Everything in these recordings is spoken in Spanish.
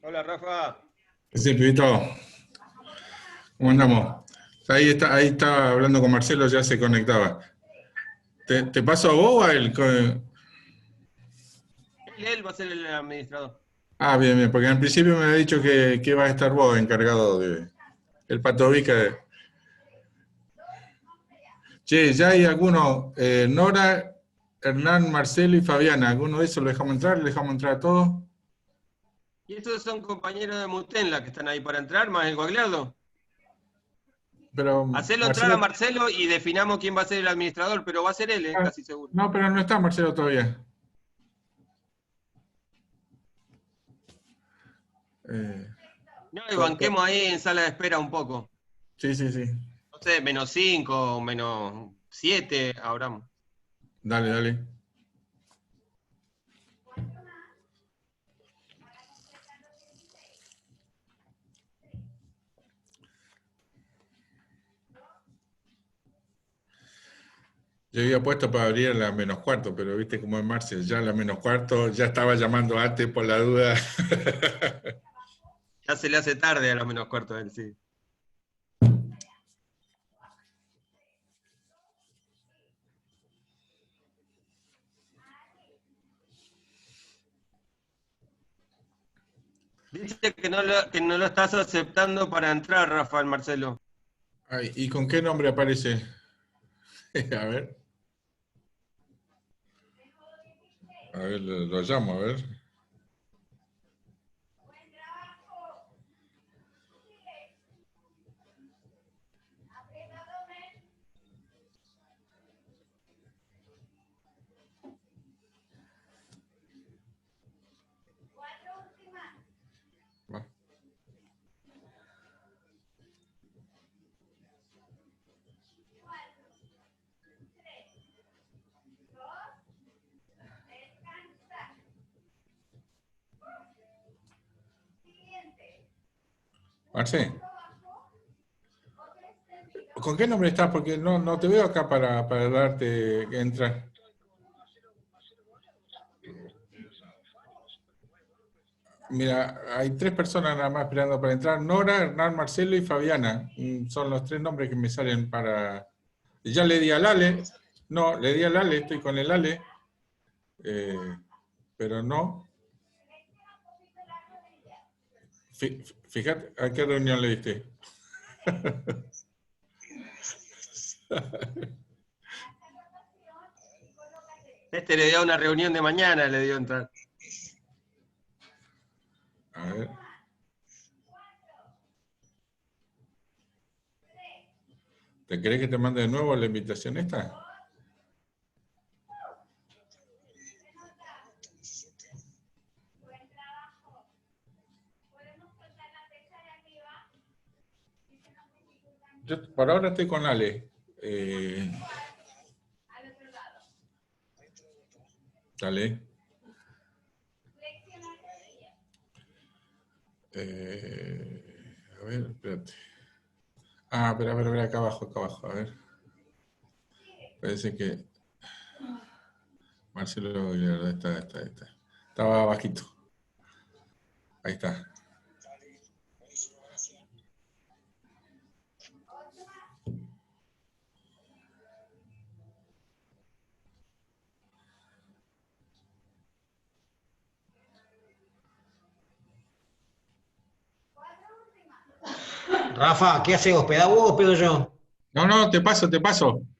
Hola, Rafa. Sí, Pibito, ¿cómo andamos? Ahí estaba hablando con Marcelo, ya se conectaba. ¿Te paso a vos o a él? Él va a ser el administrador. Ah, bien, bien, porque en principio me había dicho que vas a estar vos encargado de el Pato Vica. Che, ya hay algunos, Nora, Hernán, Marcelo y Fabiana. ¿Alguno de esos lo dejamos entrar? ¿Le dejamos entrar a todos? Y estos son compañeros de Mutenla que están ahí para entrar, más el Guagliardo. Pero Hacelo entrar a Marcelo, Marcelo y definamos quién va a ser el administrador, pero va a ser él, casi seguro. no, pero no está Marcelo todavía. Eh, No, y banquemos ahí en sala de espera un poco. sí, sí, sí. No sé, -5, -7, abramos. Dale, dale. Yo había puesto para abrir a la menos cuarto, pero viste cómo es Marcel, ya a la menos cuarto, ya estaba llamando antes por la duda. Ya se le hace tarde a lo -4 a él, sí. Dice que no lo estás aceptando para entrar, Rafael Marcelo. Ay, ¿y con qué nombre aparece? A ver, lo llamo, a ver. Va. Marce, ¿con qué nombre estás? Porque no te veo acá para darte que entrar. Mira, hay 3 personas nada más esperando para entrar. Nora, Hernán, Marcelo y Fabiana. Son los 3 nombres que me salen para... Ya le di al Ale. No, le di al Ale, estoy con el Ale. Pero no. Fíjate, ¿a qué reunión le diste? Este le dio una reunión de mañana, le dio entrar. A ver. ¿Te querés que te mande de nuevo la invitación esta? Yo por ahora estoy con Ale. Dale. A ver, espérate. Ah, espera, a ver, acá abajo, a ver. Parece que Marcelo, está. Estaba bajito. Ahí está. Rafa, ¿qué haces? ¿Hospedás vos o hospedo yo? No, te paso.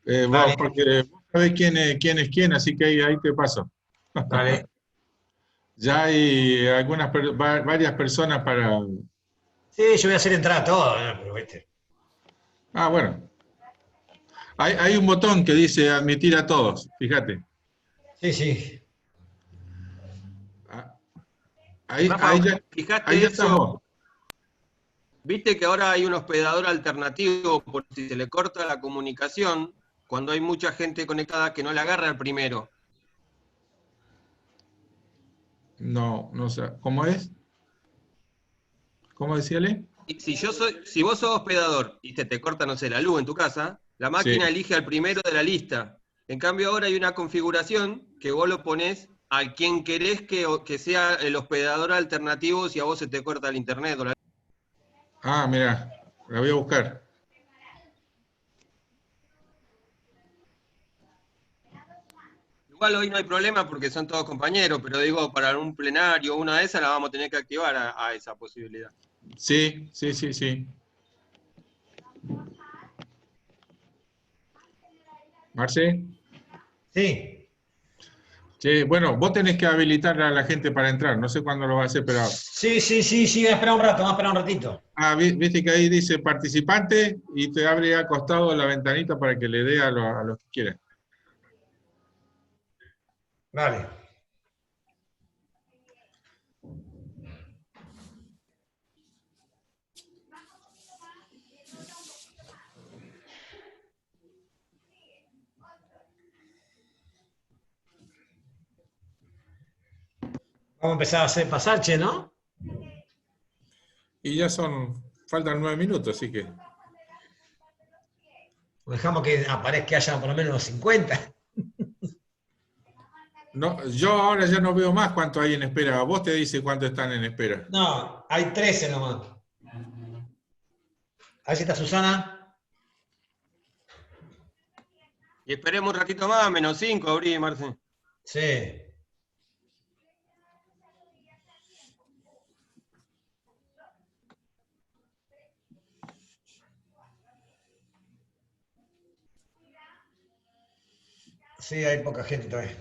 Dale, Porque vos sabés quién es quién, así que ahí te paso. dale. Ya hay varias personas para... Sí, yo voy a hacer entrar a todos, pero viste. Ah, bueno. Hay un botón que dice admitir a todos, fíjate. Sí, sí. Ah, Ahí, Rafa, ahí ya, ahí ¿fijaste ya estás eso? vos. Viste que ahora hay un hospedador alternativo por si se le corta la comunicación cuando hay mucha gente conectada que no la agarra el primero. No, no sé. ¿Cómo es? ¿Cómo decíale? Y si vos sos hospedador y se te corta, no sé, la luz en tu casa, la Sí. máquina elige al primero de la lista. En cambio ahora hay una configuración que vos lo ponés a quien querés que sea el hospedador alternativo si a vos se te corta el internet. Ah, mira, la voy a buscar. Igual hoy no hay problema porque son todos compañeros, pero digo, para un plenario, una de esas la vamos a tener que activar a esa posibilidad. Sí, sí, sí, sí. Marce. Sí. Sí, bueno, vos tenés que habilitar a la gente para entrar. No sé cuándo lo va a hacer, pero... Sí, sí, sí, sí, voy a esperar un rato, vamos a esperar un ratito. Ah, viste que ahí dice participante y te abre acostado la ventanita para que le dé a los que quieran. Vale. Vamos a empezar a hacer pasache, ¿no? Y ya faltan 9 minutos, así que... Dejamos que aparezca, que haya por lo menos 50. No, yo ahora ya no veo más cuánto hay en espera. Vos te dice cuánto están en espera. No, hay 13 nomás. Ahí está Susana. Y esperemos un ratito más, -5, abrí, Marce. Sí. Sí, hay poca gente todavía.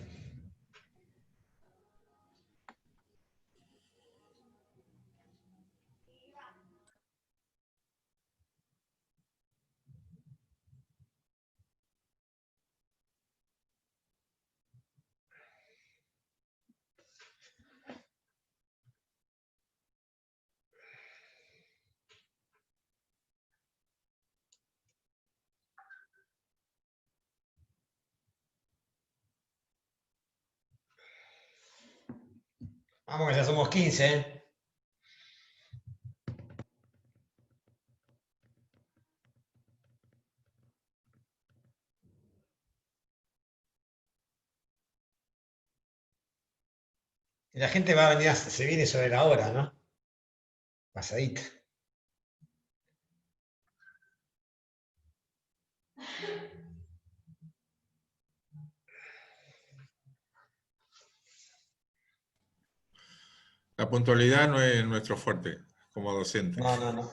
Vamos que ya somos 15, ¿eh? Y la gente va a venir, se viene sobre la hora, ¿no? Pasadita. La puntualidad no es nuestro fuerte como docente. No, no, no.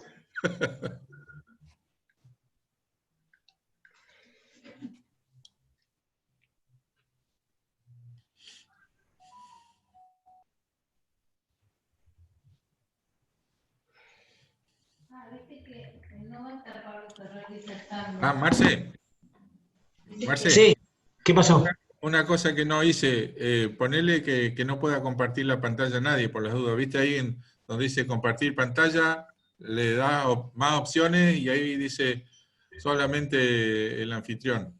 Ah, Marce, Sí, Marce, ¿qué una, pasó? una cosa que no hice, ponele que no pueda compartir la pantalla a nadie por las dudas. ¿Viste ahí donde dice compartir pantalla? Le da más opciones y ahí dice solamente el anfitrión.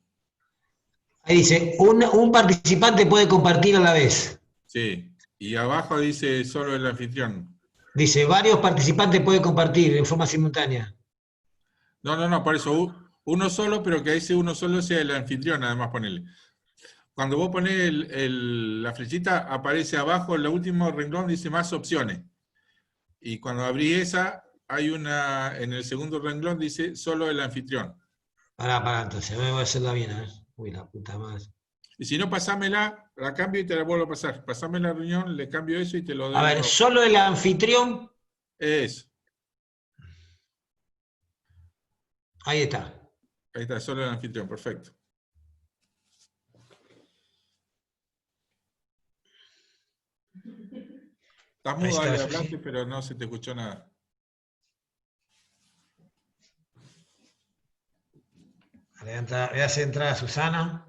Ahí dice, un participante puede compartir a la vez. Sí, y abajo dice solo el anfitrión. Dice, varios participantes pueden compartir en forma simultánea. No, no, no, por eso uno solo, pero que ese uno solo sea el anfitrión, además ponele. Cuando vos ponés la flechita, aparece abajo, en el último renglón dice más opciones. Y cuando abrí esa, hay en el segundo renglón dice solo el anfitrión. Pará, entonces, voy a hacerla bien, a ver. Uy, la puta madre. Y si no, pasámela, la cambio y te la vuelvo a pasar. Pasame la reunión, le cambio eso y te lo doy A de ver, nuevo. solo el anfitrión. Eso, Ahí está. ahí está, solo el anfitrión, perfecto. Estás Ahí mudo, está, Ale, eso sí. hablaste, pero no se te escuchó nada. Voy a hacer entrar a Susana.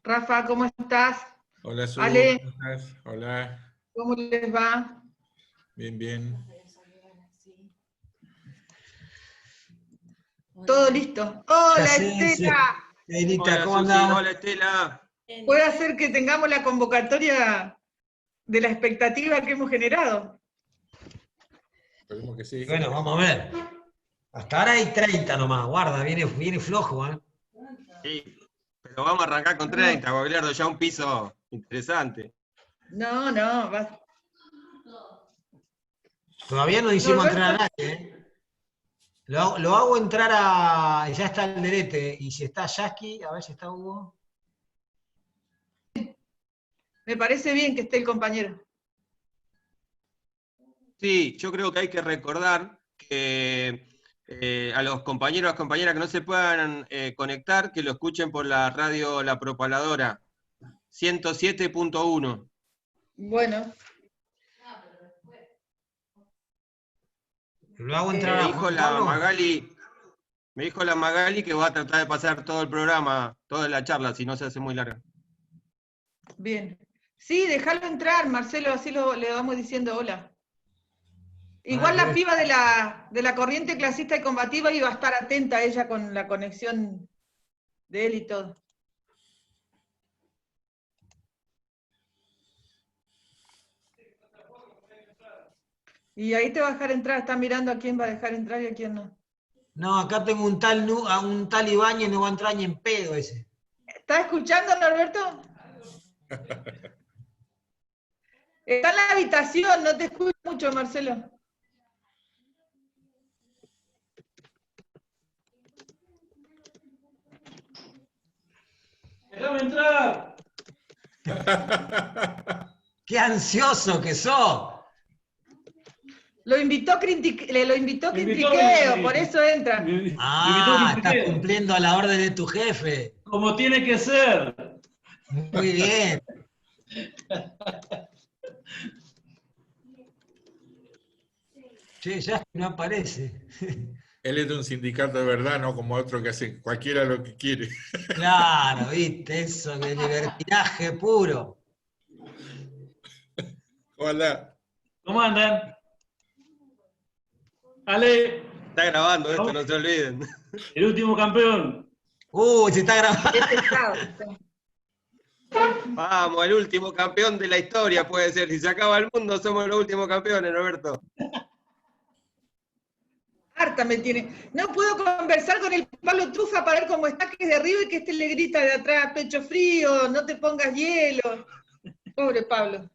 Rafa, ¿cómo estás? Hola, Su, Ale. ¿cómo estás? Hola, ¿Cómo les va? bien, bien. ¿Todo listo? ¿Qué ¡Hola, haces, Estela! Edita? Hola, ¿Cómo Susi. andás? Hola, Estela. Puede ser que tengamos la convocatoria de la expectativa que hemos generado. Esperemos que sí. Bueno, vamos a ver. Hasta ahora hay 30 nomás, guarda, viene flojo, ¿eh? Sí, pero vamos a arrancar con 30, Guagliardo, ya un piso interesante. No, vas. Todavía no hicimos Norberto, entrar a nadie, ¿eh? Lo hago entrar a. Ya está el Derete. Y si está Yasky, a ver si está Hugo. me parece bien que esté el compañero. Sí, yo creo que hay que recordar que a los compañeros y las compañeras que no se puedan conectar, que lo escuchen por la radio La Propaladora, 107.1. Bueno, Lo hago entrar Me a dijo Juan la Carlos. Magali que va a tratar de pasar todo el programa, toda la charla, si no se hace muy larga. bien. Sí, déjalo entrar, Marcelo, así le vamos diciendo hola. Igual la piba de la corriente clasista y combativa iba a estar atenta a ella con la conexión de él y todo. Y ahí te va a dejar entrar, está mirando a quién va a dejar entrar y a quién no. No, acá tengo un tal Ibáñez, no va a entrar ni en pedo ese. ¿Estás escuchando, Norberto? Está en la habitación, no te escucho mucho, Marcelo. ¡Déjame entrar! ¡Qué ansioso que sos! Lo invitó Quintriqueo, por eso entra. Estás cumpliendo a la orden de tu jefe. Como tiene que ser. Muy bien. Che, ya no aparece. Él es de un sindicato de verdad, no como otro que hace cualquiera lo que quiere. Claro, viste, eso de libertinaje puro. Hola. ¿Cómo andan? Ale, Está grabando esto, no se olviden. el último campeón. Se está grabando. Qué pesado. Vamos, el último campeón de la historia puede ser. Si se acaba el mundo, somos los últimos campeones, Roberto. Harta me tiene. No puedo conversar con el Pablo Trufa para ver cómo está, que es de arriba y que este le grita de atrás, pecho frío, no te pongas hielo. Pobre Pablo.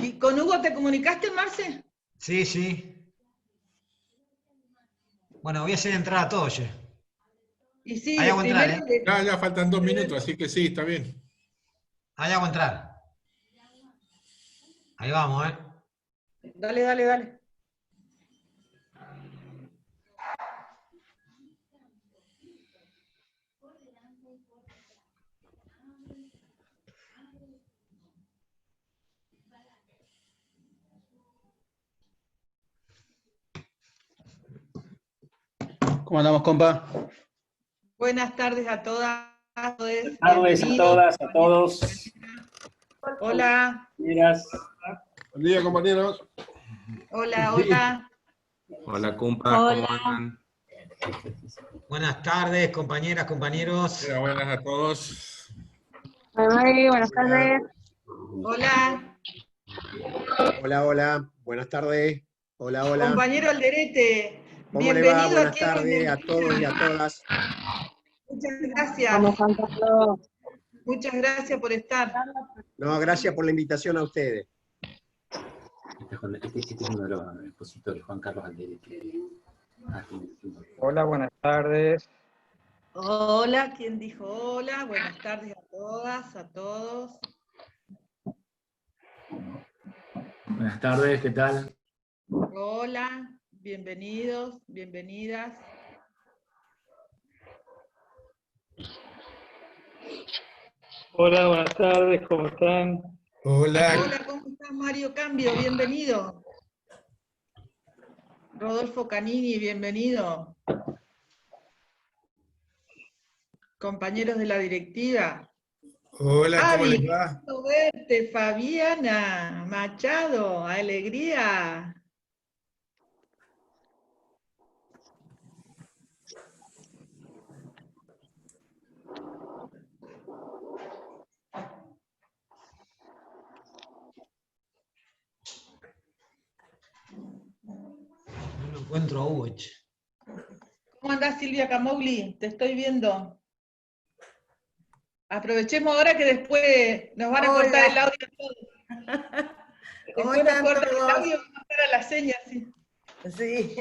¿Y con Hugo te comunicaste, Marce? Sí, sí. Bueno, voy a hacer entrar a todos ya. Y sí, Ahí hago entrar, ¿eh? Ya faltan 2 minutos, así que sí, está bien. Ahí hago entrar. Ahí vamos, ¿eh? Dale. ¿Cómo andamos, compa? Buenas tardes a todas. Buenas tardes a todas, a todos. Hola. Compañeras. Buen día, compañeros. Hola. Hola, compas, ¿cómo andan? Buenas tardes, compañeras, compañeros. Buenas a todos. Buenas tardes. Hola. Hola. Buenas tardes. Hola. Compañero Alderete. ¿Cómo le va? Bienvenido Buenas aquí en tardes a todos y a todas. Muchas gracias. Vamos, Juan Carlos. Muchas gracias por estar. No, gracias por la invitación a ustedes. Este es uno de los expositores, Juan Carlos Alderete. Hola, buenas tardes. Hola, ¿quién dijo hola? Buenas tardes a todas, a todos. Buenas tardes, ¿qué tal? Hola, bienvenidos, bienvenidas. Hola, buenas tardes, ¿cómo están? Hola. Hola, ¿cómo estás, Mario Cambio? Bienvenido. Rodolfo Canini, bienvenido. Compañeros de la directiva. Hola, ¿cómo Fabi, les va? gusto verte, Fabiana Machado, alegría. No lo encuentro a Hugo. ¿Cómo andás, Silvia Camogli? Te estoy viendo. Aprovechemos ahora que después nos van a cortar el audio a todos. ¿Cómo Después nos están cortan el todos? audio y vamos a estar a las señas, sí. Sí.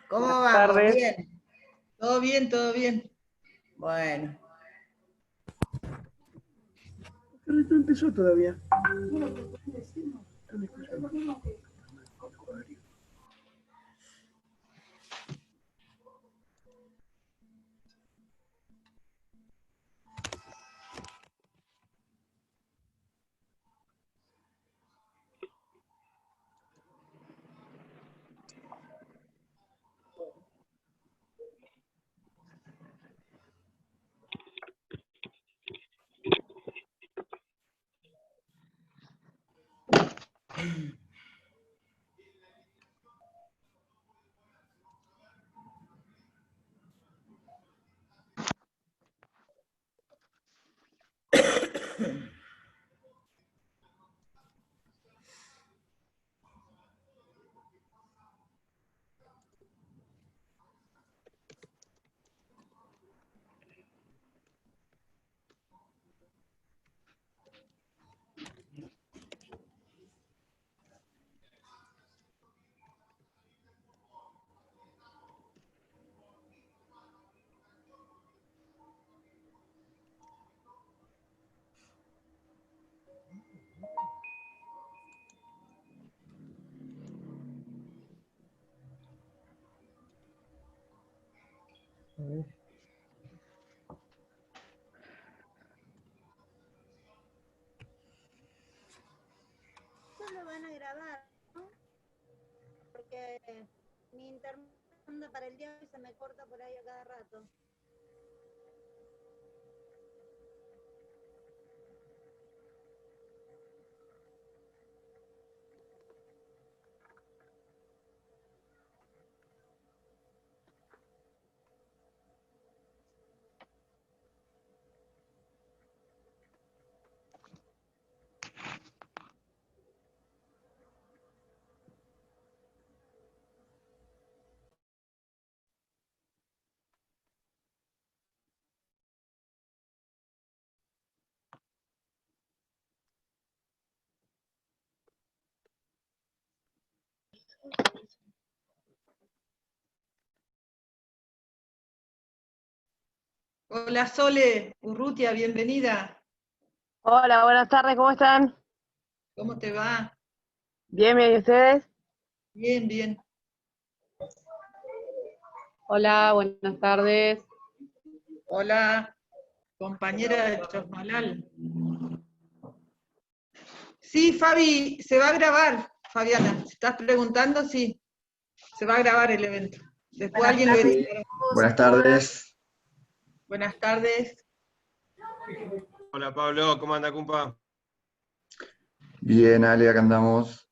¿Cómo Buenas vamos? tardes. ¿Bien? Todo bien, todo bien. Bueno. Pero no empezó todavía. Esto lo van a grabar, ¿no? Porque mi internet anda para el día y se me corta por ahí a cada rato. Hola, Sole Urrutia, bienvenida. Hola, buenas tardes, ¿cómo están? ¿Cómo te va? Bien, bien, ¿y ustedes? Bien, bien. Hola, buenas tardes. Hola, compañera de Chosmalal. Sí, Fabi, se va a grabar, Fabiana. Si estás preguntando, sí. Se va a grabar el evento. Después Buenas alguien lo tardes. editará. Buenas tardes. Buenas tardes. Hola Pablo, ¿cómo anda, compa? Bien, Ale, acá andamos.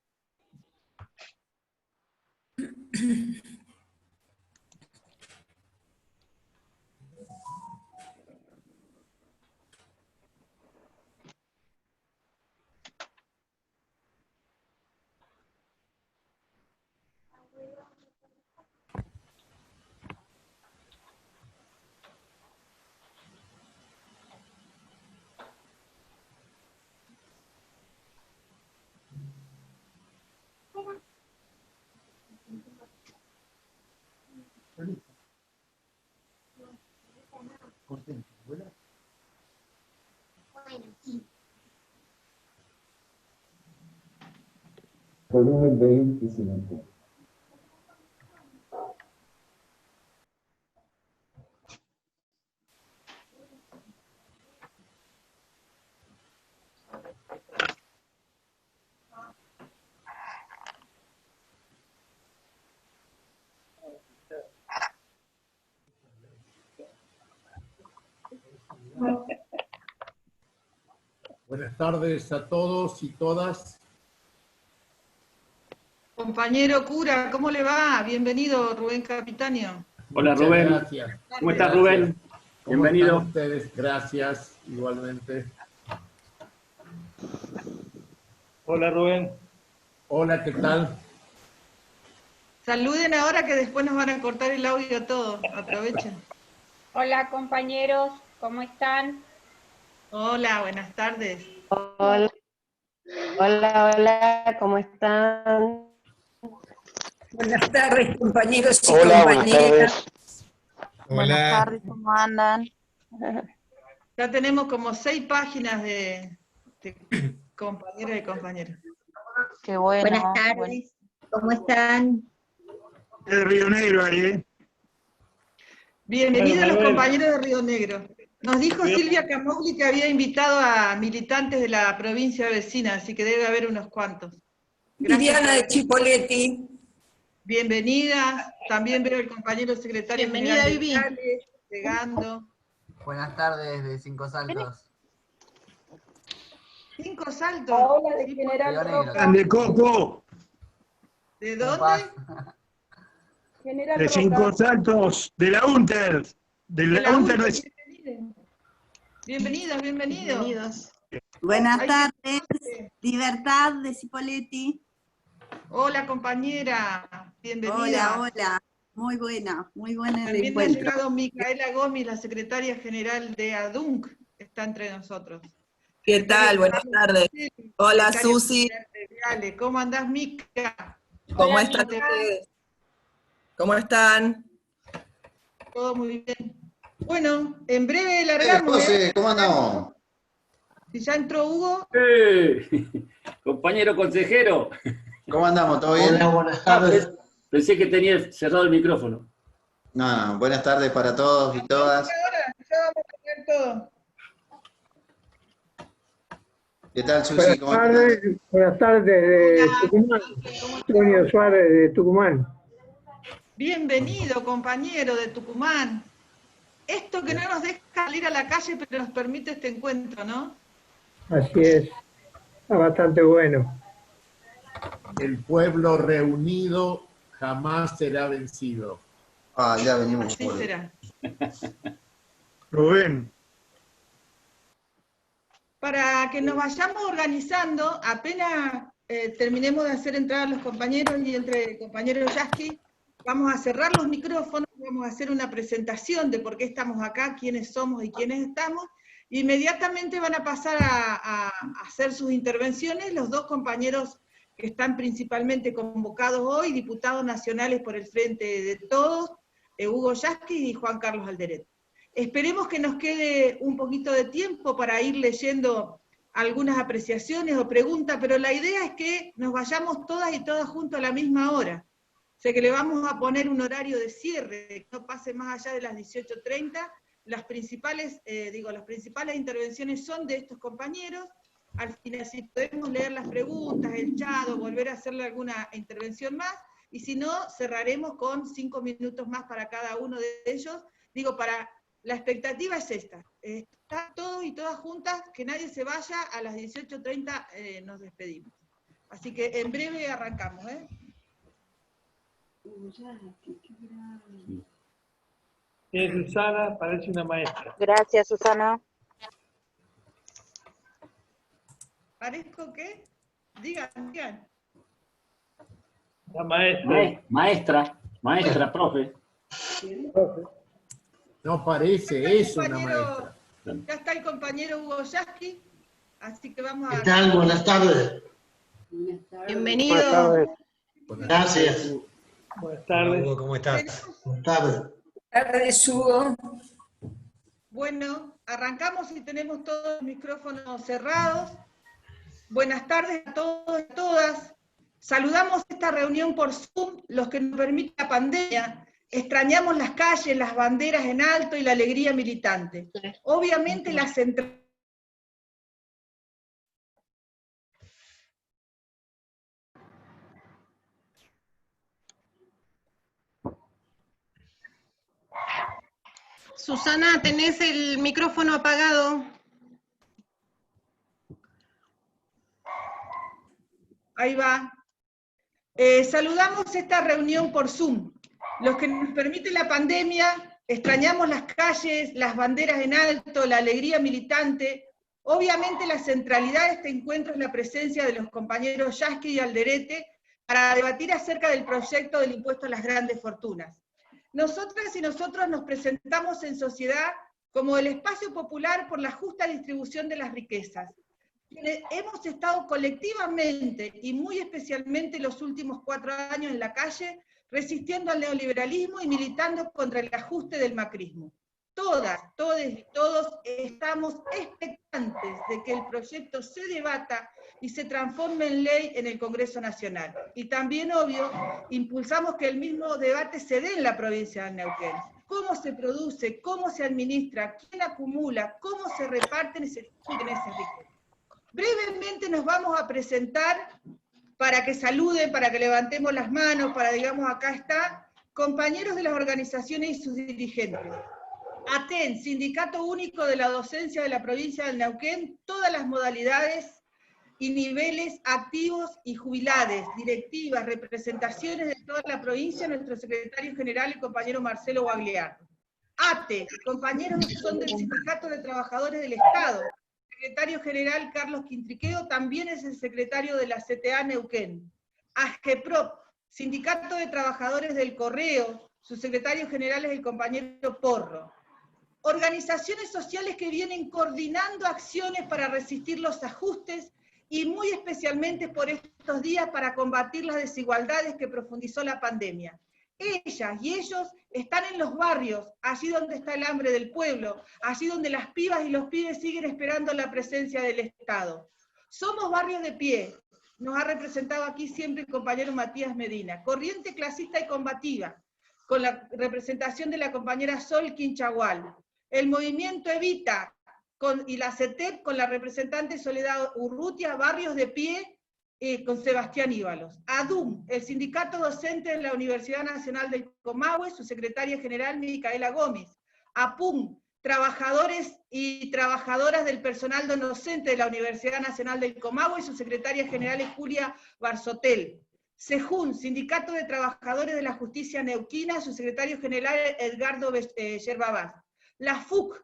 Volumen 25. Buenas tardes a todos y todas. Compañero cura, ¿cómo le va? Bienvenido, Rubén Capitanio. Hola, Muchas Rubén. Gracias. ¿Cómo estás, Gracias. Rubén? ¿Cómo Bienvenido. están ustedes? Gracias, igualmente. Hola, Rubén. Hola, ¿qué tal? Saluden ahora que después nos van a cortar el audio todo. Aprovechen. Hola compañeros, ¿cómo están? Hola, buenas tardes. Hola, hola, ¿cómo están? Buenas tardes, compañeros y Hola, buenas compañeras. tardes. Buenas tardes, ¿cómo andan? Ya tenemos como 6 páginas de compañeras y compañeros. Qué bueno. Buenas tardes, ¿cómo están? De Río Negro ahí, ¿eh? Bienvenidos Bueno, los Manuel. compañeros de Río Negro. Nos dijo Bien. Silvia Camogli que había invitado a militantes de la provincia vecina, así que debe haber unos cuantos. Viviana de Chipoleti. Bienvenida. También veo el compañero secretario Bienvenida, general de Vivi. Viale, llegando. Buenas tardes de Cinco Saltos. 5 saltos. Paola de Sí, General Río Negro. Roca. Grande Coco, ¿De ¿Cómo dónde? vas? General de Cinco Roca. Saltos, de la UNTER. De De la la UNTER UNTER. de... Bienvenidos, bienvenidos. Bienvenidos. Buenas Hay tardes, que- Libertad de Cipolletti. Hola, compañera. Bienvenida. Hola, muy buena el También ha encuentro. llegado Micaela Gómez, la secretaria general de ADUNC, está entre nosotros. ¿Qué tal? Buenas tardes. Hola, Secretario Susi. general de Viale. ¿Cómo andás, Mica? ¿Cómo Hola, están Mica. ustedes? ¿Cómo están? Todo muy bien. Bueno, en breve largamos. José, ¿cómo andamos? Si ya entró Hugo, Compañero consejero. ¿Cómo andamos? ¿Todo bien? buenas tardes. Pensé que tenía cerrado el micrófono. No, buenas tardes para todos y todas. ahora ya vamos a tener todo. ¿Qué tal, Susi? ¿Cómo estás? Buenas tardes de Tucumán. Antonio Suárez de Tucumán. Bienvenido, compañero de Tucumán. Esto que no nos deja salir a la calle, pero nos permite este encuentro, ¿no? Así es. Está bastante bueno. El pueblo reunido jamás será vencido. Ah, ya venimos. Así será. Rubén, Para que nos vayamos organizando, apenas terminemos de hacer entrar a los compañeros y entre el compañero Yasky, vamos a cerrar los micrófonos, vamos a hacer una presentación de por qué estamos acá, quiénes somos y quiénes estamos. Inmediatamente van a pasar a hacer sus intervenciones los 2 compañeros que están principalmente convocados hoy, diputados nacionales por el Frente de Todos, Hugo Yasky y Juan Carlos Alderet. Esperemos que nos quede un poquito de tiempo para ir leyendo algunas apreciaciones o preguntas, pero la idea es que nos vayamos todas y todas juntos a la misma hora. Sé que le vamos a poner un horario de cierre, que no pase más allá de las 18:30. Las principales intervenciones son de estos compañeros. Al final, si podemos leer las preguntas, el chat, o volver a hacerle alguna intervención más, y si no, cerraremos con 5 minutos más para cada uno de ellos. La expectativa es esta, estar todos y todas juntas, que nadie se vaya, a las 18:30 nos despedimos. Así que en breve arrancamos, ¿eh? Susana parece una maestra. Gracias, Susana. ¿Parezco qué? Digan. La maestra. Maestra, profe. No parece, es una Compañero, maestra. ya está el compañero Hugo Yasky, así que vamos a... ¿Qué tal? Buenas tardes. Bienvenido. Gracias. Buenas tardes. Hugo, ¿cómo estás? Buenas tardes. Buenas tardes, Hugo. Bueno, arrancamos y tenemos todos los micrófonos cerrados. Buenas tardes a todos y a todas. Saludamos esta reunión por Zoom, los que nos permite la pandemia. Extrañamos las calles, las banderas en alto y la alegría militante. Obviamente la central... Susana, tenés el micrófono apagado. Ahí va. Saludamos esta reunión por Zoom. Los que nos permite la pandemia, extrañamos las calles, las banderas en alto, la alegría militante. Obviamente la centralidad de este encuentro es la presencia de los compañeros Yasky y Alderete para debatir acerca del proyecto del impuesto a las grandes fortunas. Nosotras y nosotros nos presentamos en sociedad como el espacio popular por la justa distribución de las riquezas. Hemos estado colectivamente y muy especialmente los últimos 4 años en la calle resistiendo al neoliberalismo y militando contra el ajuste del macrismo. Todas, todos y todos estamos expectantes de que el proyecto se debata y se transforme en ley en el Congreso Nacional. Y también, obvio, impulsamos que el mismo debate se dé en la provincia de Neuquén. Cómo se produce, cómo se administra, quién acumula, cómo se reparten y se distribuyen esas riquezas. Brevemente nos vamos a presentar para que saluden, para que levantemos las manos, para, digamos, acá está, compañeros de las organizaciones y sus dirigentes. ATEN, Sindicato Único de la Docencia de la Provincia del Neuquén, todas las modalidades y niveles activos y jubilados, directivas, representaciones de toda la provincia, nuestro secretario general, el compañero Marcelo Guagliardo. ATE, compañeros que son del Sindicato de Trabajadores del Estado, secretario general Carlos Quintriqueo, también es el secretario de la CTA Neuquén. AGEPROP, Sindicato de Trabajadores del Correo, su secretario general es el compañero Porro. Organizaciones sociales que vienen coordinando acciones para resistir los ajustes y muy especialmente por estos días para combatir las desigualdades que profundizó la pandemia. Ellas y ellos están en los barrios, allí donde está el hambre del pueblo, allí donde las pibas y los pibes siguen esperando la presencia del Estado. Somos barrios de pie, nos ha representado aquí siempre el compañero Matías Medina, corriente clasista y combativa, con la representación de la compañera Sol Quinchagual. El movimiento Evita y la CETEP con la representante Soledad Urrutia, barrios de pie, con Sebastián Íbalos. ADUM, el sindicato docente de la Universidad Nacional del Comahue, su secretaria general Micaela Gómez. APUM, trabajadores y trabajadoras del personal docente de la Universidad Nacional del Comahue, y su secretaria general es Julia Barzotel. SEJUN, Sindicato de Trabajadores de la Justicia Neuquina, su secretario general Edgardo Yerbabás. La FUC,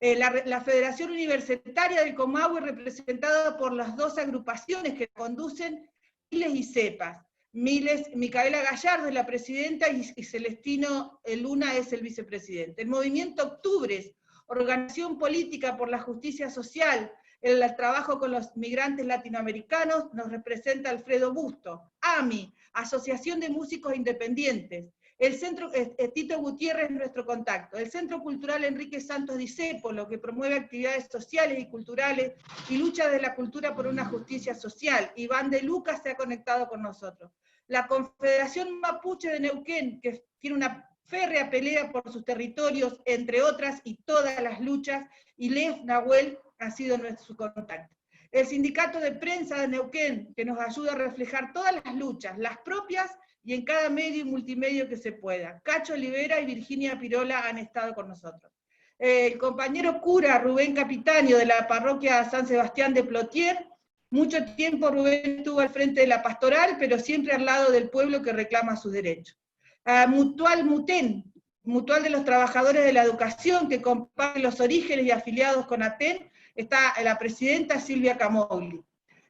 la Federación Universitaria del Comahue, representada por las 2 agrupaciones que conducen, Miles y Cepas. Miles, Micaela Gallardo es la presidenta y Celestino Luna es el vicepresidente. El Movimiento Octubres, organización política por la justicia social, el trabajo con los migrantes latinoamericanos, nos representa Alfredo Busto. AMI, Asociación de Músicos Independientes. El Centro, Tito Gutiérrez es nuestro contacto. El Centro Cultural Enrique Santos Discépolo, que promueve actividades sociales y culturales y lucha de la cultura por una justicia social. Iván de Lucas se ha conectado con nosotros. La Confederación Mapuche de Neuquén, que tiene una férrea pelea por sus territorios, entre otras, y todas las luchas, y Lev Nahuel ha sido su contacto. El Sindicato de Prensa de Neuquén, que nos ayuda a reflejar todas las luchas, las propias y en cada medio y multimedio que se pueda. Cacho Olivera y Virginia Pirola han estado con nosotros. El compañero cura Rubén Capitaño de la parroquia San Sebastián de Plotier, mucho tiempo Rubén estuvo al frente de la pastoral, pero siempre al lado del pueblo que reclama sus derechos. Mutual Muten, Mutual de los Trabajadores de la Educación, que comparte los orígenes y afiliados con ATEN, está la presidenta Silvia Camogli.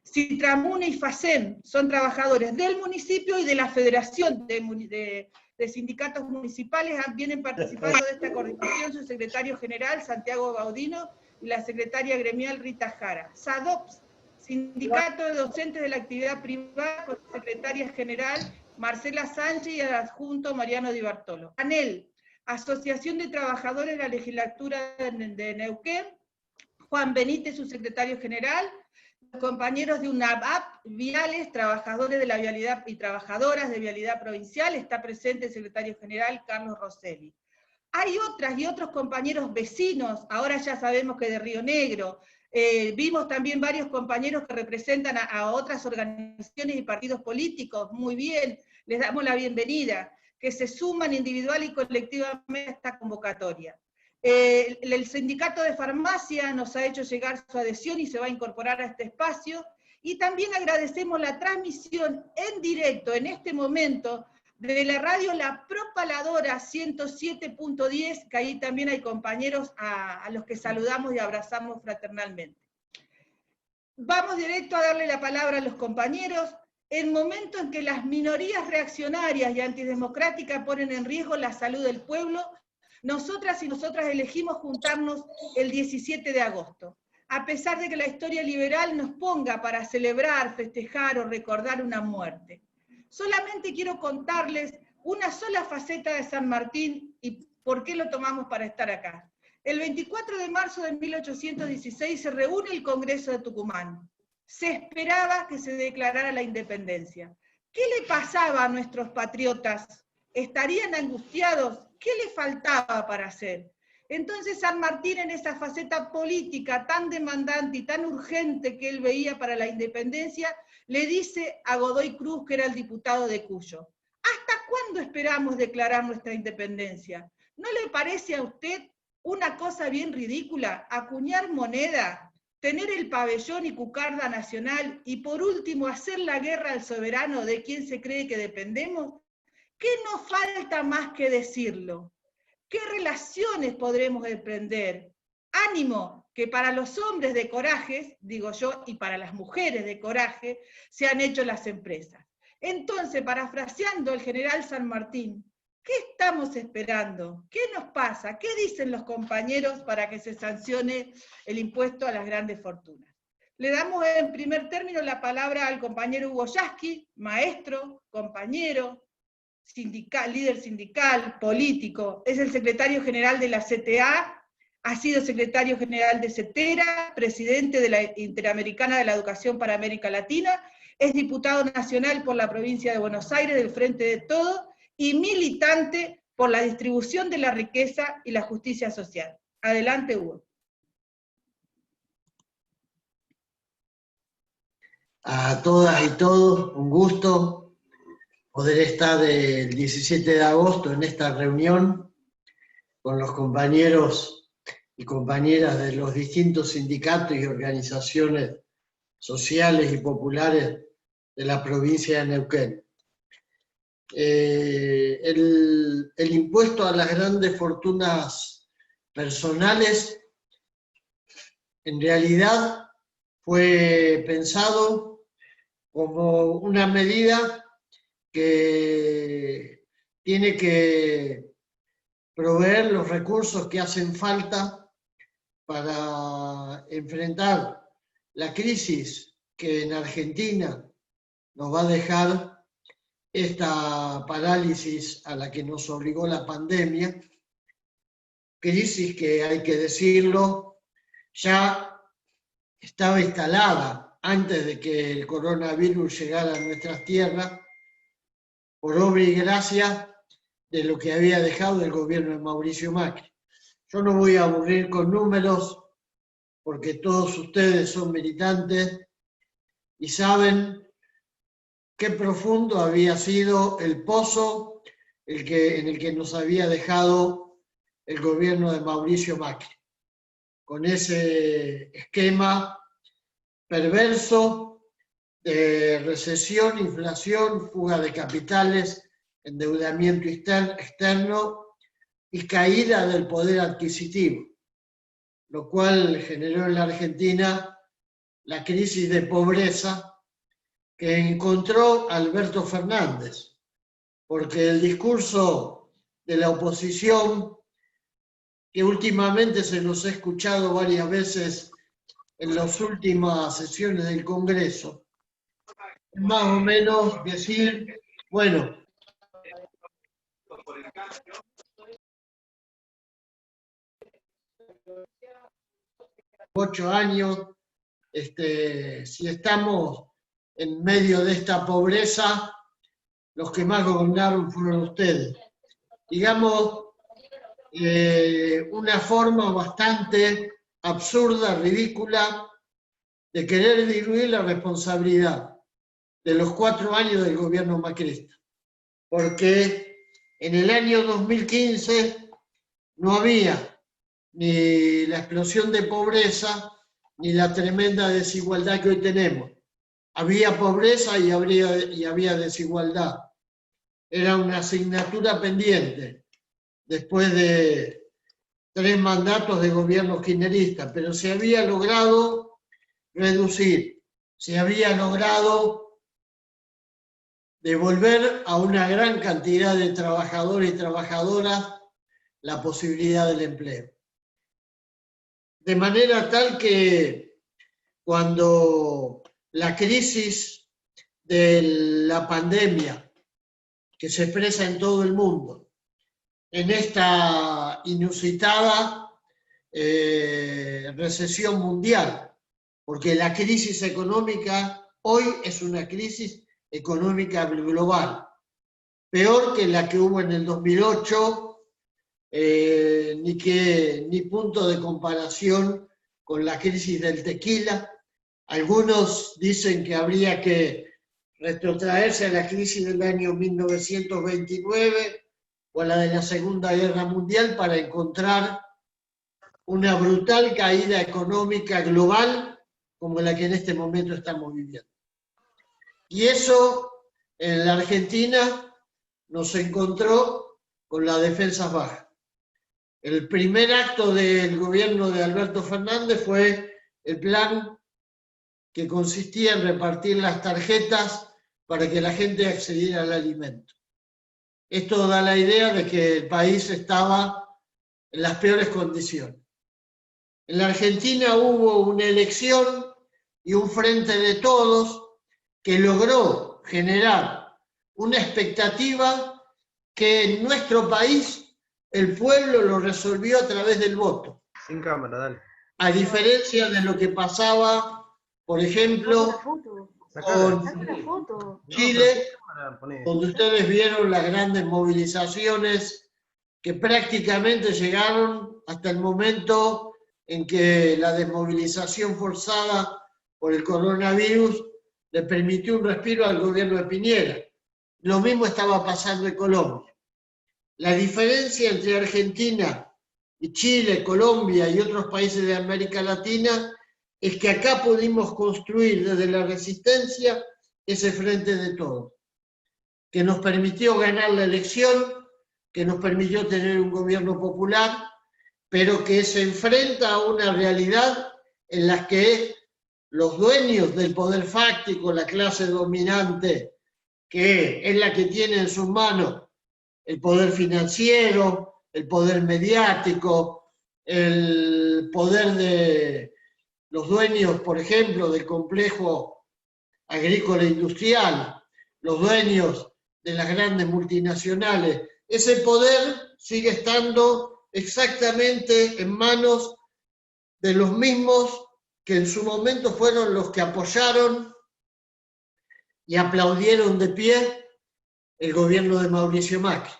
Citramune y FACEM son trabajadores del municipio y de la Federación de Sindicatos Municipales, vienen participando de esta coordinación su secretario general Santiago Gaudino y la secretaria gremial Rita Jara. SADOPS, Sindicato de Docentes de la Actividad Privada, con secretaria general Marcela Sánchez y el adjunto Mariano Di Bartolo. ANEL, Asociación de Trabajadores de la Legislatura de Neuquén, Juan Benítez, su secretario general, compañeros de UNAVAP, Viales, trabajadores de la vialidad y trabajadoras de vialidad provincial, está presente el secretario general Carlos Rosselli. Hay otras y otros compañeros vecinos, ahora ya sabemos que de Río Negro, vimos también varios compañeros que representan a otras organizaciones y partidos políticos, muy bien, les damos la bienvenida, que se suman individual y colectivamente a esta convocatoria. El sindicato de farmacia nos ha hecho llegar su adhesión y se va a incorporar a este espacio, Y también agradecemos la transmisión en directo en este momento de la radio La Propaladora 107.10, que ahí también hay compañeros a los que saludamos y abrazamos fraternalmente. Vamos directo a darle la palabra a los compañeros. En momentos en que las minorías reaccionarias y antidemocráticas ponen en riesgo la salud del pueblo, nosotras y nosotras elegimos juntarnos el 17 de agosto. A pesar de que la historia liberal nos ponga para celebrar, festejar o recordar una muerte. Solamente quiero contarles una sola faceta de San Martín y por qué lo tomamos para estar acá. El 24 de marzo de 1816 se reúne el Congreso de Tucumán. Se esperaba que se declarara la independencia. ¿Qué le pasaba a nuestros patriotas? ¿Estarían angustiados? ¿Qué le faltaba para hacer? Entonces San Martín, en esa faceta política tan demandante y tan urgente que él veía para la independencia, le dice a Godoy Cruz, que era el diputado de Cuyo: ¿hasta cuándo esperamos declarar nuestra independencia? ¿No le parece a usted una cosa bien ridícula acuñar moneda, tener el pabellón y cucarda nacional y por último hacer la guerra al soberano de quien se cree que dependemos? ¿Qué nos falta más que decirlo? ¿Qué relaciones podremos emprender? Ánimo, que para los hombres de coraje, digo yo, y para las mujeres de coraje, se han hecho las empresas. Entonces, parafraseando el general San Martín, ¿qué estamos esperando? ¿Qué nos pasa? ¿Qué dicen los compañeros para que se sancione el impuesto a las grandes fortunas? Le damos en primer término la palabra al compañero Hugo Yasky, maestro, compañero, líder sindical, político, es el secretario general de la CTA, ha sido secretario general de CETERA, presidente de la Interamericana de la Educación para América Latina, es diputado nacional por la provincia de Buenos Aires del Frente de Todos y militante por la distribución de la riqueza y la justicia social. Adelante, Hugo. A todas y todos, un gusto poder estar el 17 de agosto en esta reunión con los compañeros y compañeras de los distintos sindicatos y organizaciones sociales y populares de la provincia de Neuquén. El impuesto a las grandes fortunas personales en realidad fue pensado como una medida que tiene que proveer los recursos que hacen falta para enfrentar la crisis que en Argentina nos va a dejar esta parálisis a la que nos obligó la pandemia, crisis que, hay que decirlo, ya estaba instalada antes de que el coronavirus llegara a nuestras tierras, por obra y gracia de lo que había dejado el gobierno de Mauricio Macri. Yo no voy a aburrir con números, porque todos ustedes son militantes y saben qué profundo había sido el pozo en el que nos había dejado el gobierno de Mauricio Macri, con ese esquema perverso de recesión, inflación, fuga de capitales, endeudamiento externo y caída del poder adquisitivo, lo cual generó en la Argentina la crisis de pobreza que encontró Alberto Fernández, porque el discurso de la oposición, que últimamente se los he escuchado varias veces en las últimas sesiones del Congreso, más o menos decir, bueno, 8 años, si estamos en medio de esta pobreza, los que más gobernaron fueron ustedes. Digamos, una forma bastante absurda, ridícula, de querer diluir la responsabilidad de los 4 años del gobierno macrista. Porque en el año 2015 no había ni la explosión de pobreza, ni la tremenda desigualdad que hoy tenemos. había pobreza y había desigualdad. Era una asignatura pendiente después de 3 mandatos de gobierno kirchnerista, pero se había logrado reducir, se había logrado devolver a una gran cantidad de trabajadores y trabajadoras la posibilidad del empleo. De manera tal que cuando la crisis de la pandemia, que se expresa en todo el mundo, en esta inusitada recesión mundial, porque la crisis económica hoy es una crisis económica global, peor que la que hubo en el 2008, ni punto de comparación con la crisis del tequila. Algunos dicen que habría que retrotraerse a la crisis del año 1929 o a la de la Segunda Guerra Mundial para encontrar una brutal caída económica global como la que en este momento estamos viviendo. Y eso en la Argentina nos encontró con las defensas bajas. El primer acto del gobierno de Alberto Fernández fue el plan que consistía en repartir las tarjetas para que la gente accediera al alimento. Esto da la idea de que el país estaba en las peores condiciones. En la Argentina hubo una elección y un frente de todos que logró generar una expectativa que en nuestro país el pueblo lo resolvió a través del voto. Sin cámara, dale. A diferencia de lo que pasaba, por ejemplo, con Chile, donde ustedes vieron las grandes movilizaciones que prácticamente llegaron hasta el momento en que la desmovilización forzada por el coronavirus le permitió un respiro al gobierno de Piñera. Lo mismo estaba pasando en Colombia. La diferencia entre Argentina y Chile, Colombia y otros países de América Latina es que acá pudimos construir desde la resistencia ese frente de todos, que nos permitió ganar la elección, que nos permitió tener un gobierno popular, pero que se enfrenta a una realidad en la que los dueños del poder fáctico, la clase dominante, que es la que tiene en sus manos el poder financiero, el poder mediático, el poder de los dueños, por ejemplo, del complejo agrícola e industrial, los dueños de las grandes multinacionales. Ese poder sigue estando exactamente en manos de los mismos que en su momento fueron los que apoyaron y aplaudieron de pie el gobierno de Mauricio Macri.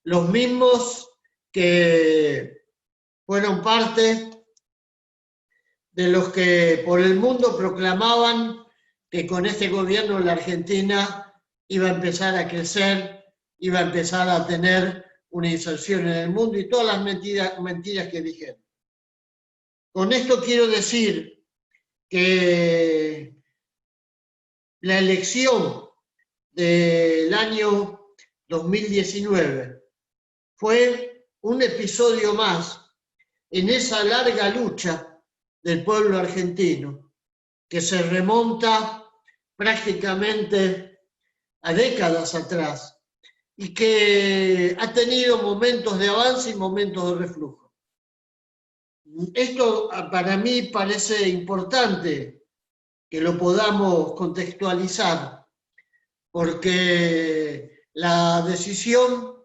Los mismos que fueron parte de los que por el mundo proclamaban que con este gobierno la Argentina iba a empezar a crecer, iba a empezar a tener una inserción en el mundo y todas las mentiras que dijeron. Con esto quiero decir que la elección del año 2019 fue un episodio más en esa larga lucha del pueblo argentino que se remonta prácticamente a décadas atrás y que ha tenido momentos de avance y momentos de reflujo. Esto para mí parece importante que lo podamos contextualizar, porque la decisión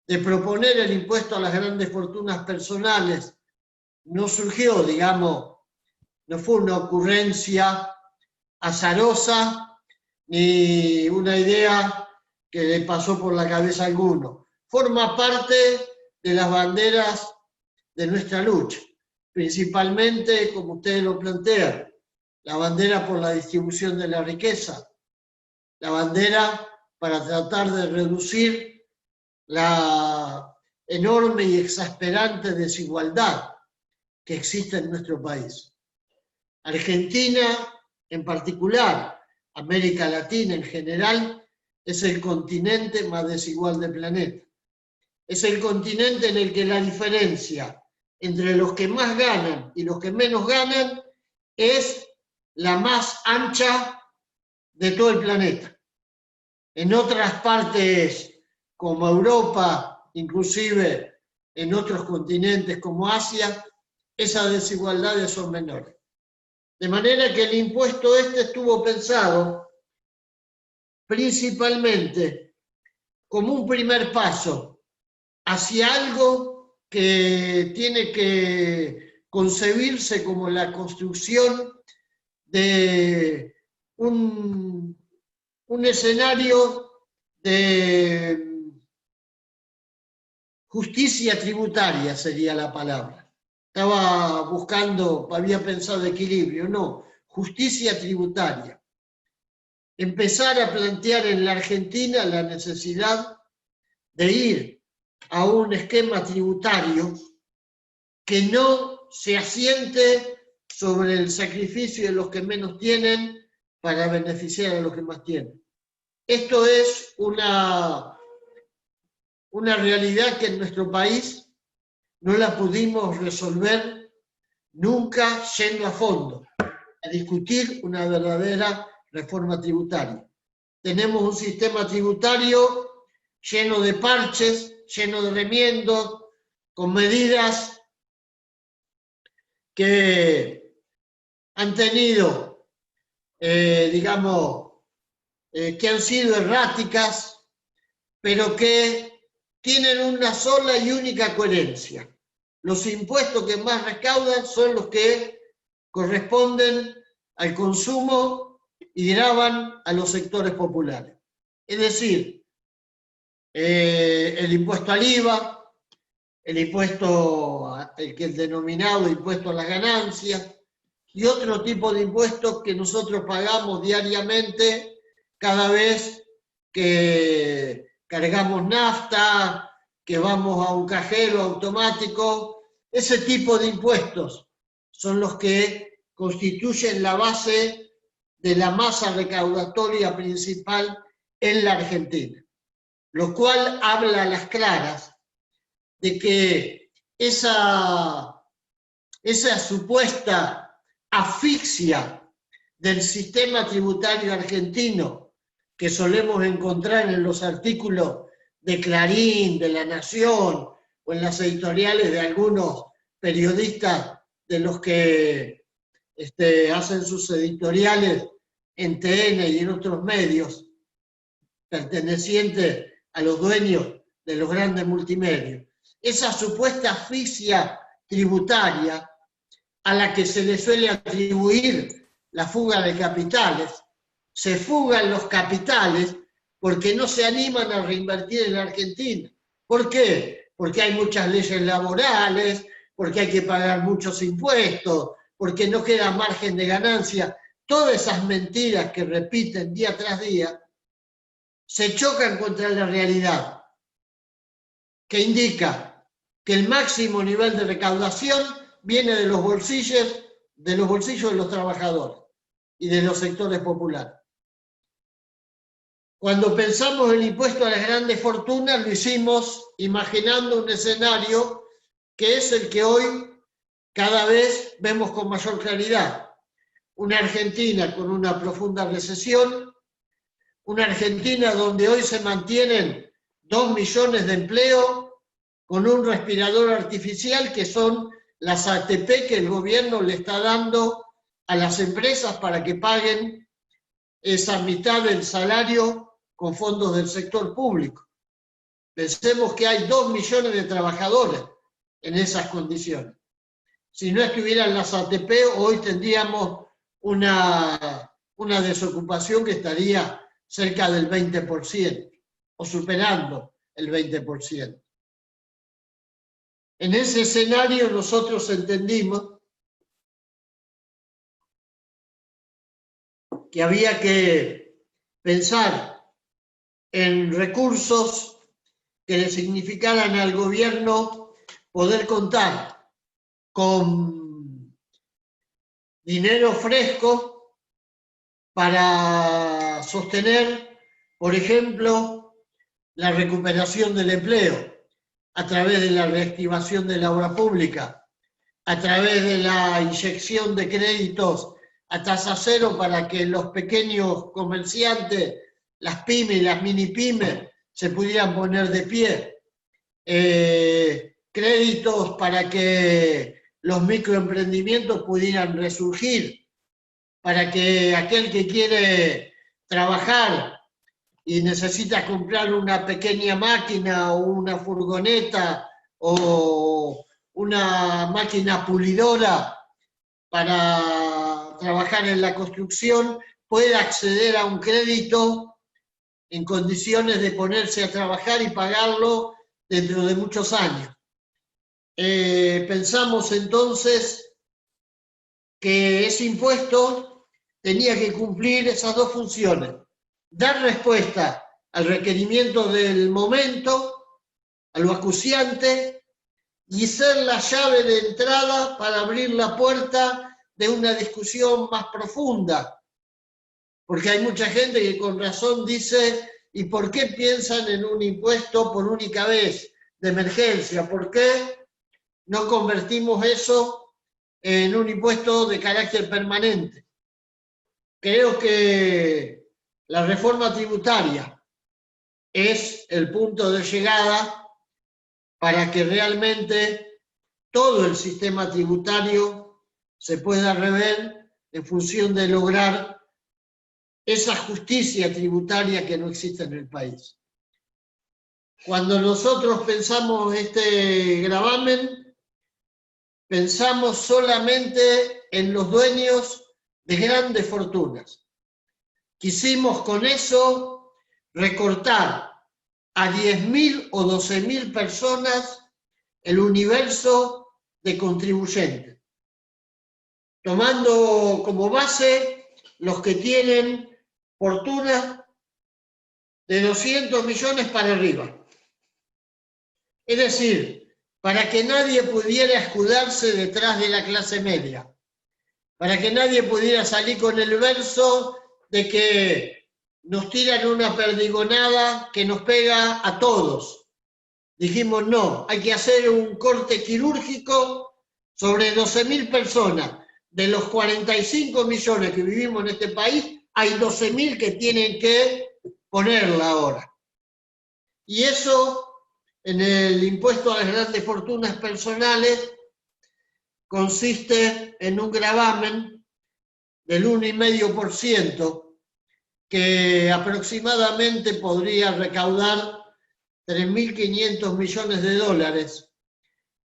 de proponer el impuesto a las grandes fortunas personales no surgió, digamos, no fue una ocurrencia azarosa ni una idea que le pasó por la cabeza a alguno. Forma parte de las banderas de nuestra lucha, principalmente, como ustedes lo plantean, la bandera por la distribución de la riqueza, la bandera para tratar de reducir la enorme y exasperante desigualdad que existe en nuestro país. Argentina, en particular, América Latina en general, es el continente más desigual del planeta. Es el continente en el que la diferencia entre los que más ganan y los que menos ganan es la más ancha de todo el planeta. En otras partes como Europa, inclusive en otros continentes como Asia, esas desigualdades son menores. De manera que el impuesto este estuvo pensado principalmente como un primer paso hacia algo que tiene que concebirse como la construcción de un escenario de justicia tributaria, sería la palabra. Estaba buscando, había pensado equilibrio, no, justicia tributaria. Empezar a plantear en la Argentina la necesidad de ir a un esquema tributario que no se asiente sobre el sacrificio de los que menos tienen para beneficiar a los que más tienen. Esto es una realidad que en nuestro país no la pudimos resolver nunca yendo a fondo, a discutir una verdadera reforma tributaria. Tenemos un sistema tributario lleno de parches, lleno de remiendos, con medidas que han tenido, que han sido erráticas, pero que tienen una sola y única coherencia. Los impuestos que más recaudan son los que corresponden al consumo y gravan a los sectores populares. Es decir, el impuesto al IVA, el denominado impuesto a las ganancias, y otro tipo de impuestos que nosotros pagamos diariamente cada vez que cargamos nafta, que vamos a un cajero automático. Ese tipo de impuestos son los que constituyen la base de la masa recaudatoria principal en la Argentina, lo cual habla a las claras de que esa supuesta asfixia del sistema tributario argentino que solemos encontrar en los artículos de Clarín, de La Nación, o en las editoriales de algunos periodistas de los que hacen sus editoriales en TN y en otros medios, pertenecientes a los dueños de los grandes multimedios. Esa supuesta asfixia tributaria a la que se le suele atribuir la fuga de capitales. Se fugan los capitales porque no se animan a reinvertir en la Argentina. ¿Por qué? Porque hay muchas leyes laborales, porque hay que pagar muchos impuestos, porque no queda margen de ganancia. Todas esas mentiras que repiten día tras día se chocan contra la realidad, que indica que el máximo nivel de recaudación viene de los bolsillos de los trabajadores y de los sectores populares. Cuando pensamos el impuesto a las grandes fortunas, lo hicimos imaginando un escenario que es el que hoy cada vez vemos con mayor claridad. Una Argentina con una profunda recesión, una Argentina donde hoy se mantienen 2 millones de empleos con un respirador artificial que son las ATP que el gobierno le está dando a las empresas para que paguen esa mitad del salario con fondos del sector público. Pensemos que hay 2 millones de trabajadores en esas condiciones. Si no estuvieran las ATP, hoy tendríamos una desocupación que estaría cerca del 20% o superando el 20%. En ese escenario nosotros entendimos que había que pensar en recursos que le significaran al gobierno poder contar con dinero fresco para sostener, por ejemplo, la recuperación del empleo, a través de la reactivación de la obra pública, a través de la inyección de créditos a tasa cero para que los pequeños comerciantes, las pymes y las mini pymes se pudieran poner de pie, créditos para que los microemprendimientos pudieran resurgir, para que aquel que quiere trabajar y necesita comprar una pequeña máquina o una furgoneta o una máquina pulidora para trabajar en la construcción, pueda acceder a un crédito en condiciones de ponerse a trabajar y pagarlo dentro de muchos años. Pensamos entonces que ese impuesto tenía que cumplir esas dos funciones: dar respuesta al requerimiento del momento, a lo acuciante, y ser la llave de entrada para abrir la puerta de una discusión más profunda. Porque hay mucha gente que con razón dice, ¿y por qué piensan en un impuesto por única vez de emergencia? ¿Por qué no convertimos eso en un impuesto de carácter permanente? Creo que la reforma tributaria es el punto de llegada para que realmente todo el sistema tributario se pueda rever en función de lograr esa justicia tributaria que no existe en el país. Cuando nosotros pensamos este gravamen, pensamos solamente en los dueños de grandes fortunas. Quisimos con eso recortar a 10.000 o 12.000 personas el universo de contribuyentes, tomando como base los que tienen fortuna de 200 millones para arriba. Es decir, para que nadie pudiera escudarse detrás de la clase media, para que nadie pudiera salir con el verso de que nos tiran una perdigonada que nos pega a todos. Dijimos, no, hay que hacer un corte quirúrgico sobre 12.000 personas. De los 45 millones que vivimos en este país, hay 12.000 que tienen que ponerla ahora. Y eso, en el impuesto a las grandes fortunas personales, consiste en un gravamen del 1,5%, que aproximadamente podría recaudar 3.500 millones de dólares,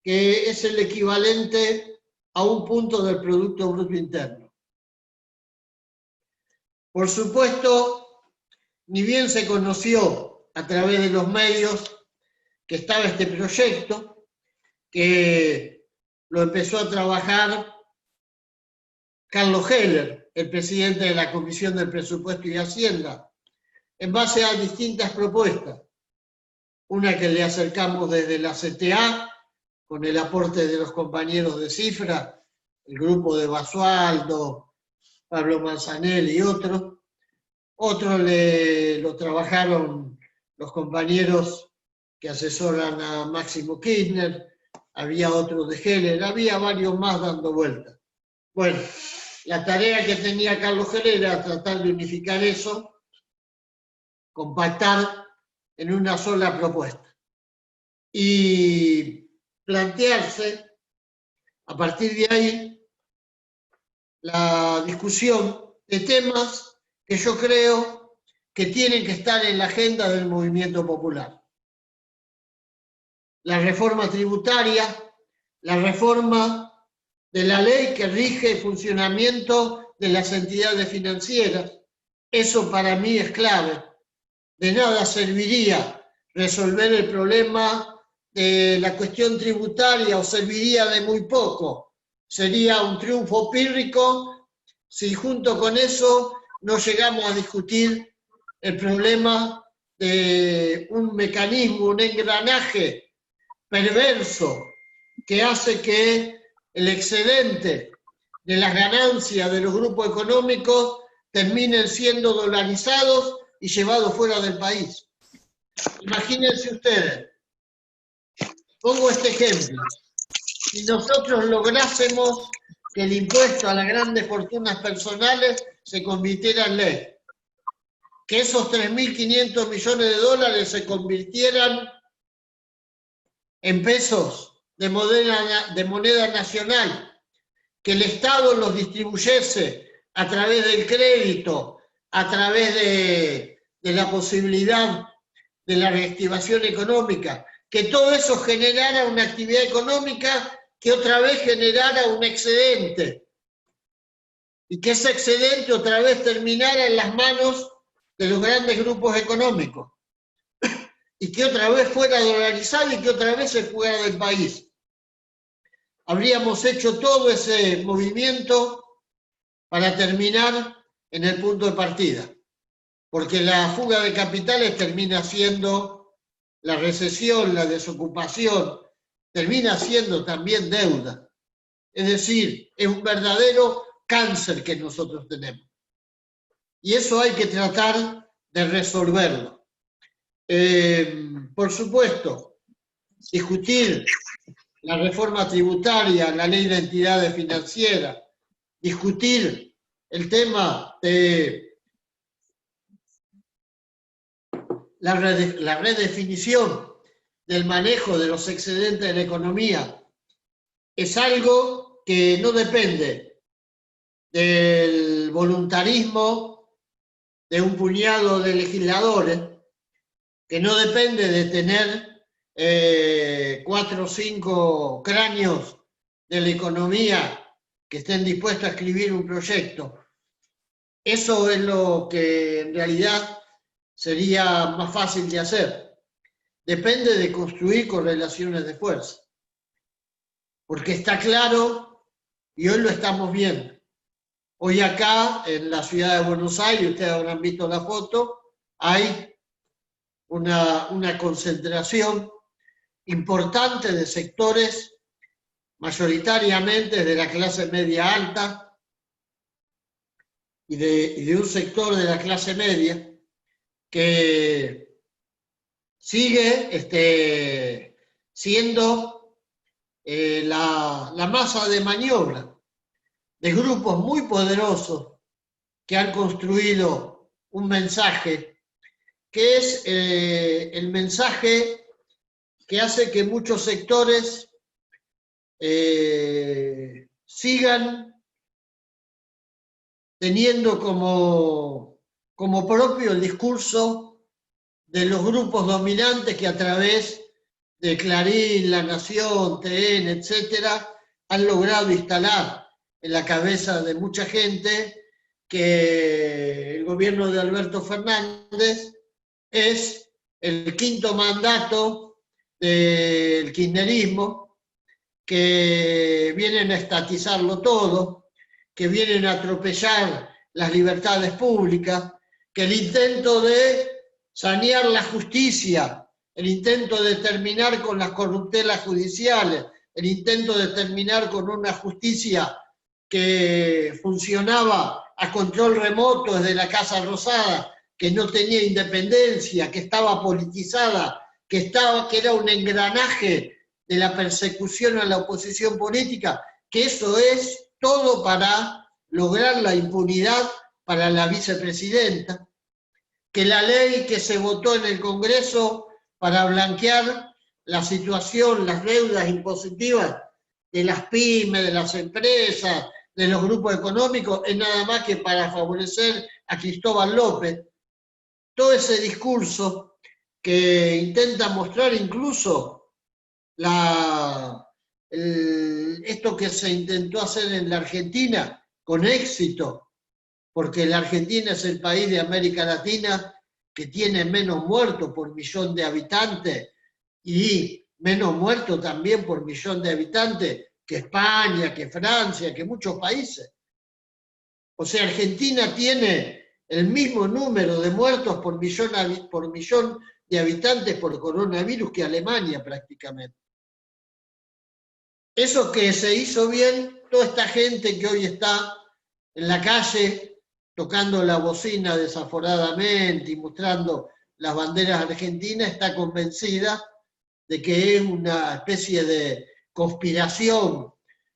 que es el equivalente a un punto del Producto Bruto Interno. Por supuesto, ni bien se conoció a través de los medios que estaba este proyecto, que lo empezó a trabajar Carlos Heller, el presidente de la Comisión del Presupuesto y Hacienda, en base a distintas propuestas. Una que le acercamos desde la CTA, con el aporte de los compañeros de Cifra, el grupo de Basualdo, Pablo Manzanelli y otros. Otro lo trabajaron los compañeros que asesoran a Máximo Kirchner, había otros de Heller, había varios más dando vueltas. Bueno, la tarea que tenía Carlos Heller era tratar de unificar eso, compactar en una sola propuesta y plantearse a partir de ahí la discusión de temas que yo creo que tienen que estar en la agenda del movimiento popular. La reforma tributaria, la reforma de la ley que rige el funcionamiento de las entidades financieras. Eso para mí es clave. De nada serviría resolver el problema de la cuestión tributaria o serviría de muy poco. Sería un triunfo pírrico si junto con eso no llegamos a discutir el problema de un mecanismo, un engranaje perverso que hace que el excedente de las ganancias de los grupos económicos terminen siendo dolarizados y llevados fuera del país. Imagínense ustedes, pongo este ejemplo, si nosotros lográsemos que el impuesto a las grandes fortunas personales se convirtiera en ley, que esos 3.500 millones de dólares se convirtieran en pesos de moneda nacional, que el Estado los distribuyese a través del crédito, a través de la posibilidad de la reactivación económica, que todo eso generara una actividad económica que otra vez generara un excedente, y que ese excedente otra vez terminara en las manos de los grandes grupos económicos, y que otra vez fuera dolarizado y que otra vez se fuera del país. Habríamos hecho todo ese movimiento para terminar en el punto de partida, porque la fuga de capitales termina siendo la recesión, la desocupación, termina siendo también deuda. Es decir, es un verdadero cáncer que nosotros tenemos. Y eso hay que tratar de resolverlo. Por supuesto, discutir la reforma tributaria, la ley de entidades financieras, discutir el tema de la redefinición del manejo de los excedentes de la economía, es algo que no depende del voluntarismo de un puñado de legisladores, que no depende de tener 4 o 5 cráneos de la economía que estén dispuestos a escribir un proyecto. Eso es lo que en realidad sería más fácil de hacer. Depende de construir correlaciones de fuerza. Porque está claro, y hoy lo estamos viendo. Hoy acá, en la ciudad de Buenos Aires, ustedes habrán visto la foto, hay una concentración importante de sectores, mayoritariamente de la clase media alta y de un sector de la clase media que sigue siendo la masa de maniobra de grupos muy poderosos que han construido un mensaje que es el mensaje que hace que muchos sectores sigan teniendo como propio el discurso de los grupos dominantes que a través de Clarín, La Nación, TN, etcétera, han logrado instalar en la cabeza de mucha gente que el gobierno de Alberto Fernández es el quinto mandato del kirchnerismo, que vienen a estatizarlo todo, que vienen a atropellar las libertades públicas, que el intento de sanear la justicia, el intento de terminar con las corruptelas judiciales, el intento de terminar con una justicia que funcionaba a control remoto desde la Casa Rosada, que no tenía independencia, que estaba politizada, que era un engranaje de la persecución a la oposición política, que eso es todo para lograr la impunidad para la vicepresidenta, que la ley que se votó en el Congreso para blanquear la situación, las deudas impositivas de las pymes, de las empresas, de los grupos económicos, es nada más que para favorecer a Cristóbal López. Todo ese discurso que intenta mostrar incluso esto que se intentó hacer en la Argentina con éxito, porque la Argentina es el país de América Latina que tiene menos muertos por millón de habitantes y menos muertos también por millón de habitantes que España, que Francia, que muchos países. O sea, Argentina tiene el mismo número de muertos por millón de habitantes por coronavirus que Alemania prácticamente. Eso que se hizo bien, toda esta gente que hoy está en la calle tocando la bocina desaforadamente y mostrando las banderas argentinas, está convencida de que es una especie de conspiración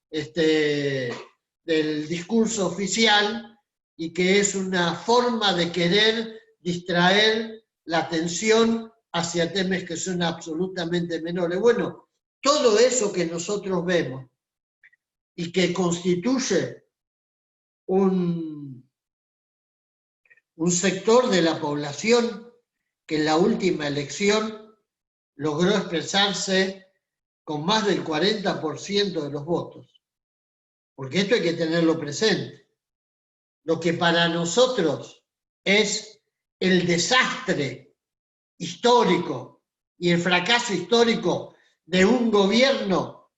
del discurso oficial y que es una forma de querer distraer la atención hacia temas que son absolutamente menores. Bueno, todo eso que nosotros vemos y que constituye un sector de la población que en la última elección logró expresarse con más del 40% de los votos. Porque esto hay que tenerlo presente. Lo que para nosotros es el desastre histórico y el fracaso histórico de un gobierno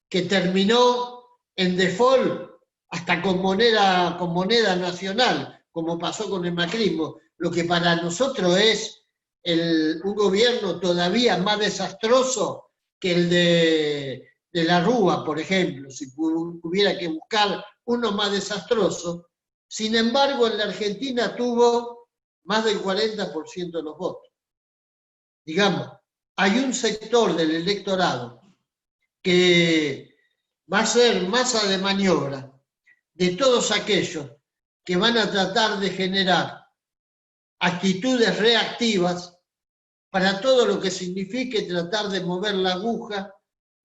que terminó en default hasta con moneda nacional, como pasó con el macrismo. Lo que para nosotros es un gobierno todavía más desastroso que el de la Rúa, por ejemplo, si hubiera que buscar uno más desastroso. Sin embargo, en la Argentina tuvo más del 40% de los votos. Digamos, hay un sector del electorado que va a ser masa de maniobra de todos aquellos que van a tratar de generar actitudes reactivas para todo lo que signifique tratar de mover la aguja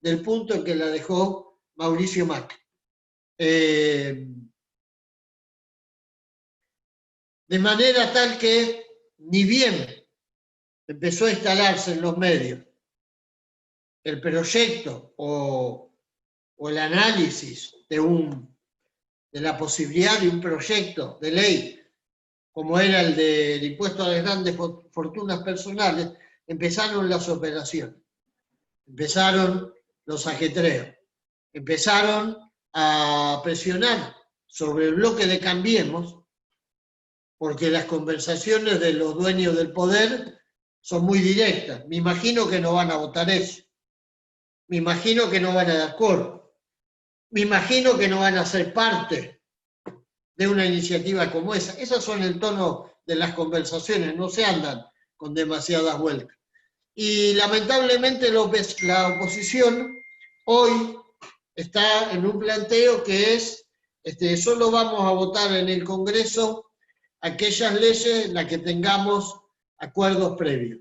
del punto en que la dejó Mauricio Macri. De manera tal que ni bien empezó a instalarse en los medios el proyecto o el análisis de la posibilidad de un proyecto de ley como era el del impuesto a las grandes fortunas personales, empezaron las operaciones, empezaron los ajetreos, empezaron a presionar sobre el bloque de Cambiemos, porque las conversaciones de los dueños del poder son muy directas. Me imagino que no van a votar eso. Me imagino que no van a dar acuerdo. Me imagino que no van a ser parte de una iniciativa como esa. Esos son el tono de las conversaciones, no se andan con demasiadas vueltas. Y lamentablemente la oposición hoy está en un planteo que es, solo vamos a votar en el Congreso aquellas leyes en las que tengamos acuerdos previos.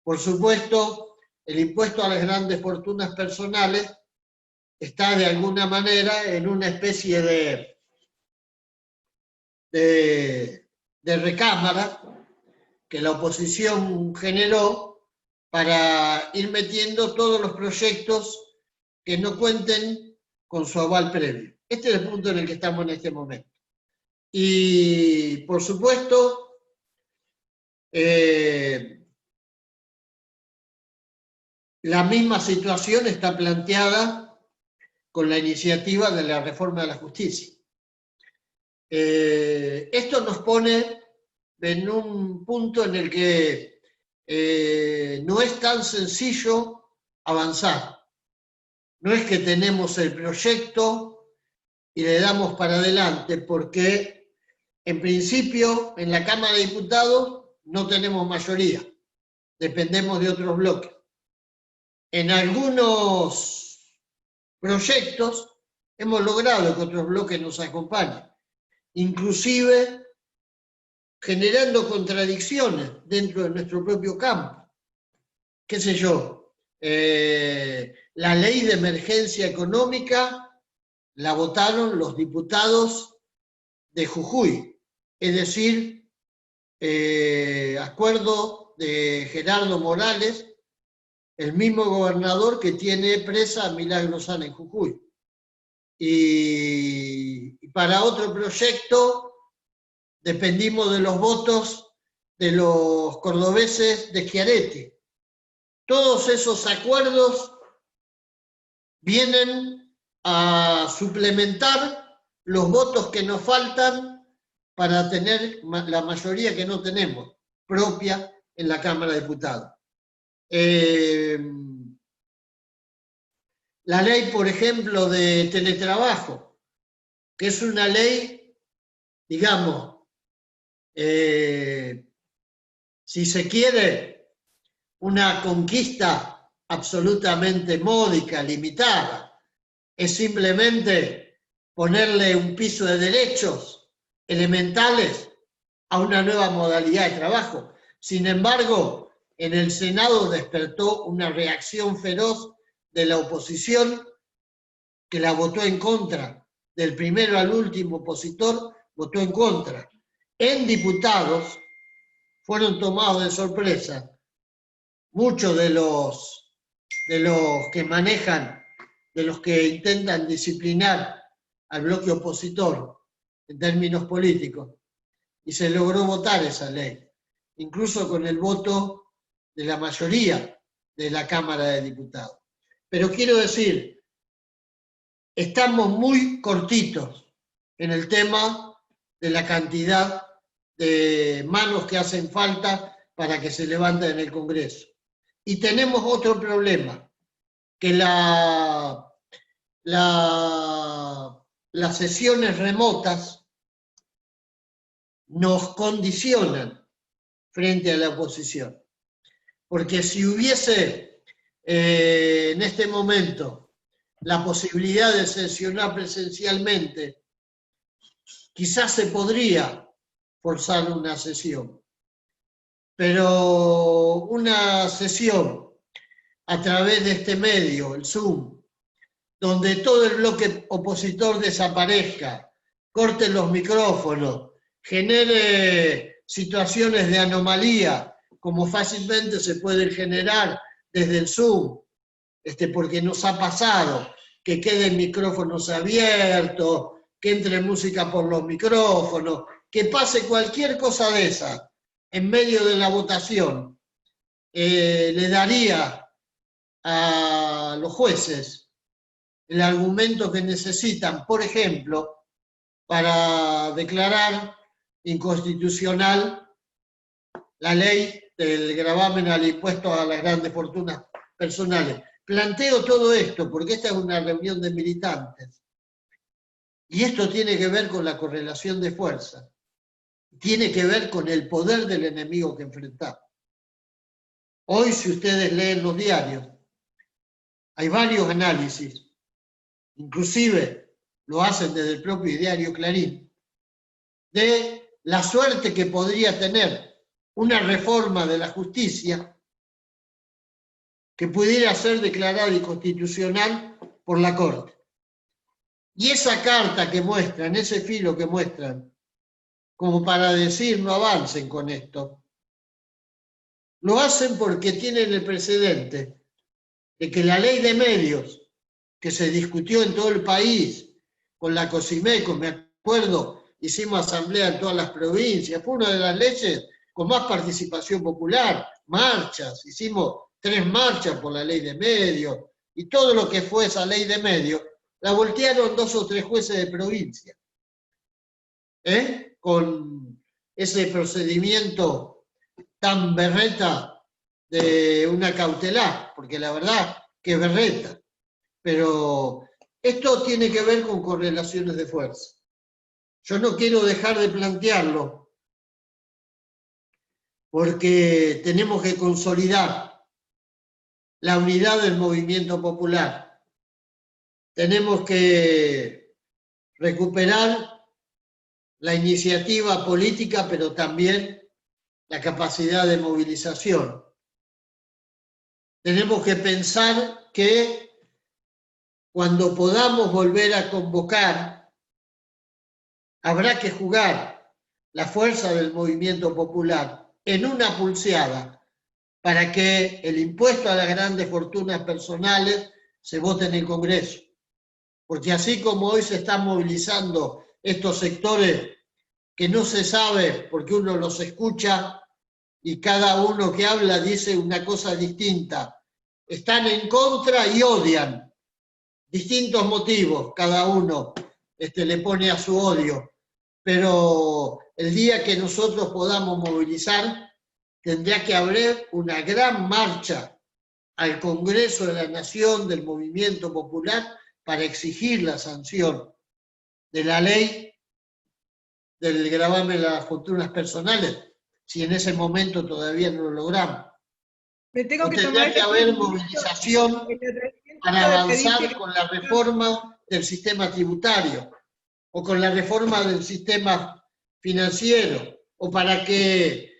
Por supuesto, el impuesto a las grandes fortunas personales está de alguna manera en una especie de recámara que la oposición generó para ir metiendo todos los proyectos que no cuenten con su aval previo. Este es el punto en el que estamos en este momento. Y, por supuesto, la misma situación está planteada con la iniciativa de la reforma de la justicia. Esto nos pone en un punto en el que no es tan sencillo avanzar. No es que tenemos el proyecto y le damos para adelante, porque en principio en la Cámara de Diputados no tenemos mayoría, dependemos de otros bloques. En algunos proyectos hemos logrado que otros bloques nos acompañen, inclusive generando contradicciones dentro de nuestro propio campo. ¿Qué sé yo? La ley de emergencia económica la votaron los diputados de Jujuy, es decir, acuerdo de Gerardo Morales, el mismo gobernador que tiene presa a Milagro Sana en Jujuy. Y para otro proyecto dependimos de los votos de los cordobeses de Schiaretti. Todos esos acuerdos vienen a suplementar los votos que nos faltan para tener la mayoría que no tenemos, propia en la Cámara de Diputados. La ley, por ejemplo, de teletrabajo, que es una ley, digamos, si se quiere, una conquista absolutamente módica, limitada. Es simplemente ponerle un piso de derechos elementales a una nueva modalidad de trabajo. Sin embargo, en el Senado despertó una reacción feroz de la oposición que la votó en contra. Del primero al último opositor votó en contra. En diputados fueron tomados de sorpresa muchos de los que manejan, de los que intentan disciplinar al bloque opositor en términos políticos, y se logró votar esa ley, incluso con el voto de la mayoría de la Cámara de Diputados. Pero quiero decir, estamos muy cortitos en el tema de la cantidad de manos que hacen falta para que se levanten en el Congreso. Y tenemos otro problema, que las sesiones remotas nos condicionan frente a la oposición. Porque si hubiese en este momento la posibilidad de sesionar presencialmente, quizás se podría forzar una sesión. Pero una sesión a través de este medio, el Zoom, donde todo el bloque opositor desaparezca, corte los micrófonos, genere situaciones de anomalía, como fácilmente se pueden generar desde el Zoom, porque nos ha pasado que queden micrófonos abiertos, que entre música por los micrófonos, que pase cualquier cosa de esa en medio de la votación, le daría a los jueces el argumento que necesitan, por ejemplo, para declarar inconstitucional la ley del gravamen al impuesto a las grandes fortunas personales. Planteo todo esto porque esta es una reunión de militantes. Y esto tiene que ver con la correlación de fuerza. Tiene que ver con el poder del enemigo que enfrentamos. Hoy, si ustedes leen los diarios, hay varios análisis, inclusive lo hacen desde el propio diario Clarín, de la suerte que podría tener una reforma de la justicia que pudiera ser declarada inconstitucional por la Corte. Y esa carta que muestran, ese filo que muestran, como para decir no avancen con esto, lo hacen porque tienen el precedente de que la ley de medios que se discutió en todo el país, con la COSIMECO, me acuerdo, hicimos asamblea en todas las provincias, fue una de las leyes con más participación popular, marchas, hicimos 3 marchas por la ley de medios, y todo lo que fue esa ley de medios, la voltearon 2 o 3 jueces de provincia, con ese procedimiento tan berreta de una cautelar, porque la verdad que es berreta. Pero esto tiene que ver con correlaciones de fuerza. Yo no quiero dejar de plantearlo, porque tenemos que consolidar la unidad del movimiento popular. Tenemos que recuperar la iniciativa política, pero también la capacidad de movilización. Tenemos que pensar que cuando podamos volver a convocar, habrá que jugar la fuerza del movimiento popular en una pulseada para que el impuesto a las grandes fortunas personales se vote en el Congreso. Porque así como hoy se están movilizando estos sectores que no se sabe, porque uno los escucha y cada uno que habla dice una cosa distinta, están en contra y odian, distintos motivos, cada uno le pone a su odio, pero el día que nosotros podamos movilizar, tendría que haber una gran marcha al Congreso de la Nación, del Movimiento Popular, para exigir la sanción de la ley del gravamen de las fortunas personales, si en ese momento todavía no lo logramos. Tendría que haber movilización para avanzar con la reforma del sistema tributario, o con la reforma del sistema financiero, o para que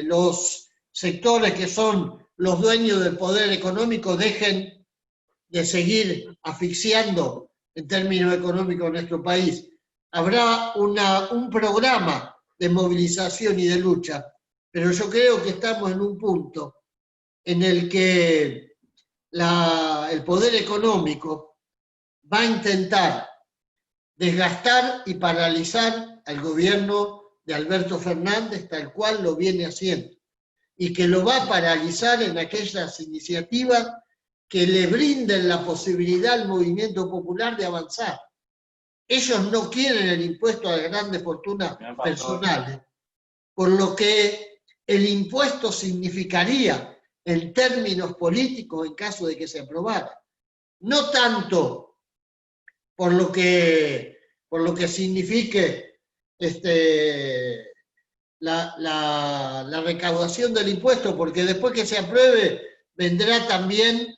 los sectores que son los dueños del poder económico dejen de seguir asfixiando en términos económicos nuestro país. Habrá un programa de movilización y de lucha, pero yo creo que estamos en un punto en el que el poder económico va a intentar desgastar y paralizar al gobierno de Alberto Fernández, tal cual lo viene haciendo, y que lo va a paralizar en aquellas iniciativas que le brinden la posibilidad al movimiento popular de avanzar. Ellos no quieren el impuesto a las grandes fortunas personales, por lo que el impuesto significaría, en términos políticos, en caso de que se aprobara, no tanto por lo que signifique la recaudación del impuesto, porque después que se apruebe vendrá también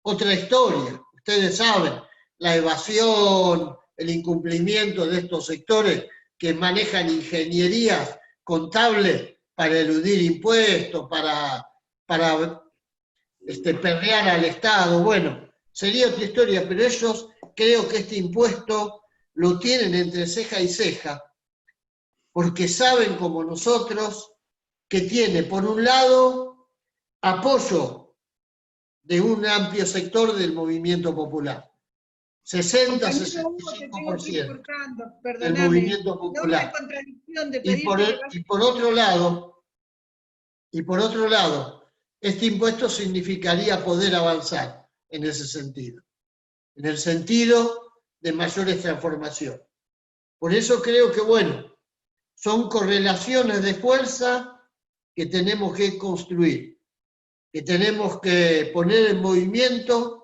otra historia. Ustedes saben, la evasión, el incumplimiento de estos sectores que manejan ingenierías contables para eludir impuestos, para perrear al Estado. Bueno, sería otra historia, pero ellos creo que este impuesto lo tienen entre ceja y ceja, porque saben como nosotros que tiene, por un lado, apoyo de un amplio sector del movimiento popular. 60-65% del movimiento popular. Y por otro lado, este impuesto significaría poder avanzar en ese sentido, en el sentido de mayores transformaciones. Por eso creo que, bueno, son correlaciones de fuerza que tenemos que construir, que tenemos que poner en movimiento,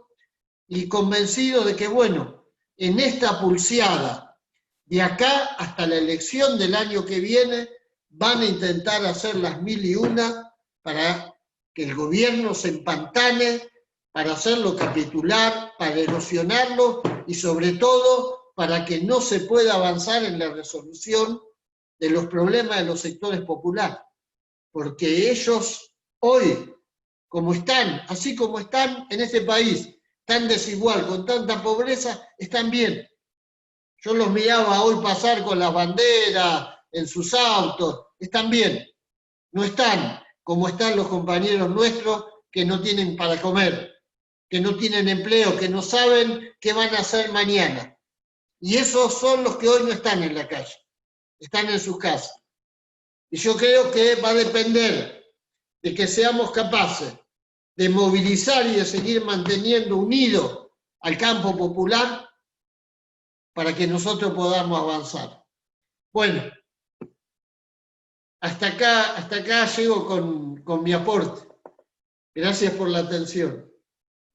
y convencido de que, bueno, en esta pulseada, de acá hasta la elección del año que viene, van a intentar hacer las 1001 para que el gobierno se empantane, para hacerlo capitular, para erosionarlo y sobre todo para que no se pueda avanzar en la resolución de los problemas de los sectores populares. Porque ellos hoy, como están, así como están en este país, tan desigual, con tanta pobreza, están bien. Yo los miraba hoy pasar con las banderas en sus autos, están bien. No están como están los compañeros nuestros que no tienen para comer, que no tienen empleo, que no saben qué van a hacer mañana. Y esos son los que hoy no están en la calle, están en sus casas. Y yo creo que va a depender de que seamos capaces de movilizar y de seguir manteniendo unido al campo popular para que nosotros podamos avanzar. Bueno, hasta acá llego con mi aporte. Gracias por la atención.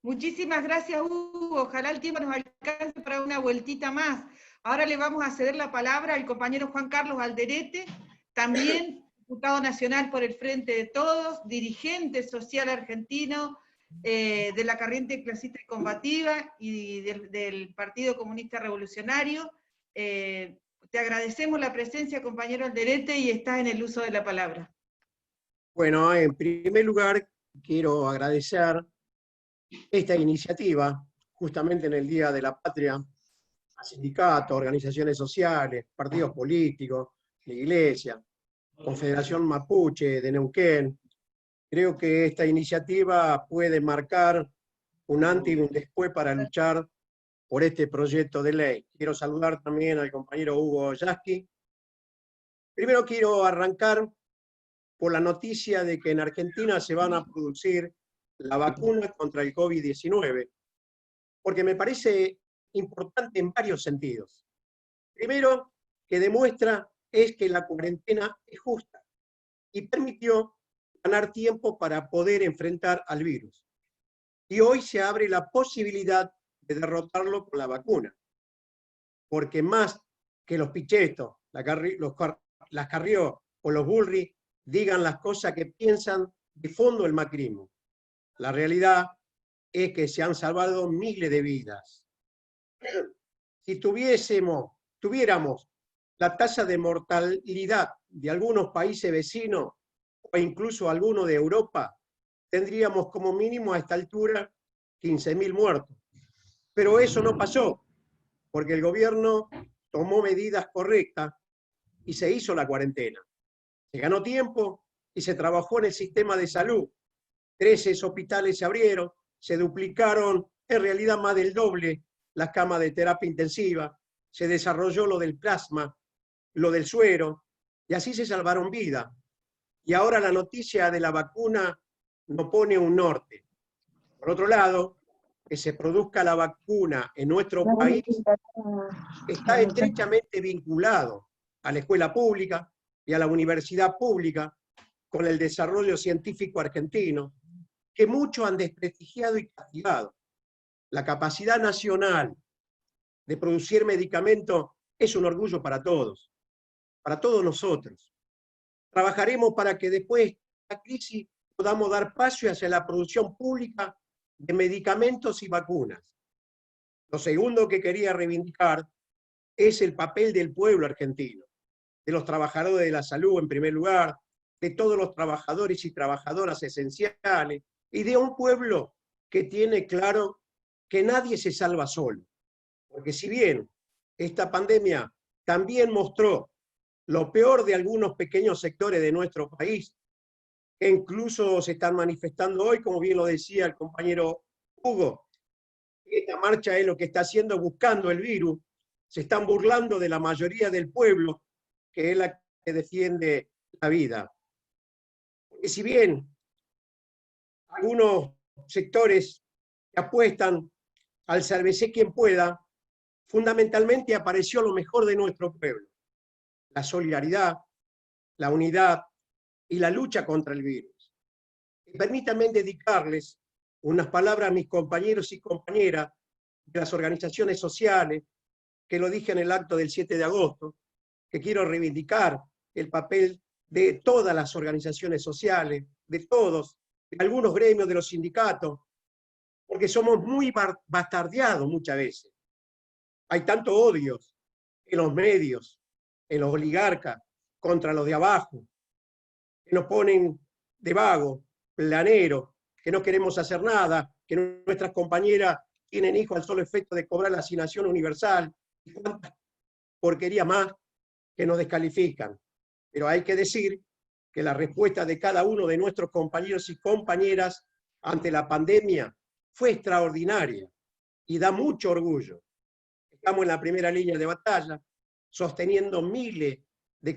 Muchísimas gracias, Hugo. Ojalá el tiempo nos alcance para una vueltita más. Ahora le vamos a ceder la palabra al compañero Juan Carlos Alderete, también diputado nacional por el Frente de Todos, dirigente social argentino de la corriente clasista y combativa y del Partido Comunista Revolucionario. Te agradecemos la presencia, compañero Alderete, y estás en el uso de la palabra. Bueno, en primer lugar, quiero agradecer esta iniciativa, justamente en el Día de la Patria, a sindicatos, organizaciones sociales, partidos políticos, la Iglesia, Confederación Mapuche de Neuquén. Creo que esta iniciativa puede marcar un antes y un después para luchar por este proyecto de ley. Quiero saludar también al compañero Hugo Yasky. Primero quiero arrancar por la noticia de que en Argentina se van a producir la vacuna contra el COVID-19, porque me parece importante en varios sentidos. Primero, que demuestra es que la cuarentena es justa y permitió ganar tiempo para poder enfrentar al virus. Y hoy se abre la posibilidad de derrotarlo con la vacuna, porque más que los pichetos, las Carrió o los Bullrich digan las cosas que piensan de fondo el macrismo. La realidad es que se han salvado miles de vidas. Si tuviéramos la tasa de mortalidad de algunos países vecinos o incluso algunos de Europa, tendríamos como mínimo a esta altura 15.000 muertos. Pero eso no pasó, porque el gobierno tomó medidas correctas y se hizo la cuarentena. Se ganó tiempo y se trabajó en el sistema de salud. 13 hospitales se abrieron, se duplicaron en realidad más del doble las camas de terapia intensiva, se desarrolló lo del plasma, lo del suero, y así se salvaron vidas. Y ahora la noticia de la vacuna nos pone un norte. Por otro lado, que se produzca la vacuna en nuestro país está estrechamente vinculado a la escuela pública y a la universidad pública con el desarrollo científico argentino, que muchos han desprestigiado y castigado. La capacidad nacional de producir medicamentos es un orgullo para todos nosotros. Trabajaremos para que después de la crisis podamos dar paso hacia la producción pública de medicamentos y vacunas. Lo segundo que quería reivindicar es el papel del pueblo argentino, de los trabajadores de la salud en primer lugar, de todos los trabajadores y trabajadoras esenciales, y de un pueblo que tiene claro que nadie se salva solo. Porque si bien esta pandemia también mostró lo peor de algunos pequeños sectores de nuestro país, que incluso se están manifestando hoy, como bien lo decía el compañero Hugo, esta marcha es lo que está haciendo buscando el virus, se están burlando de la mayoría del pueblo, que es la que defiende la vida. Porque si bien algunos sectores que apuestan al sálvese quien pueda, fundamentalmente apareció lo mejor de nuestro pueblo: la solidaridad, la unidad y la lucha contra el virus. Y permítanme dedicarles unas palabras a mis compañeros y compañeras de las organizaciones sociales, que lo dije en el acto del 7 de agosto, que quiero reivindicar el papel de todas las organizaciones sociales, de todos, de algunos gremios de los sindicatos, porque somos muy bastardeados muchas veces. Hay tanto odio en los medios, en los oligarcas, contra los de abajo, que nos ponen de vago, planeros, que no queremos hacer nada, que nuestras compañeras tienen hijos al solo efecto de cobrar la asignación universal, y cuántas porquerías más que nos descalifican. Pero hay que decir que la respuesta de cada uno de nuestros compañeros y compañeras ante la pandemia fue extraordinaria y da mucho orgullo. Estamos en la primera línea de batalla, sosteniendo miles de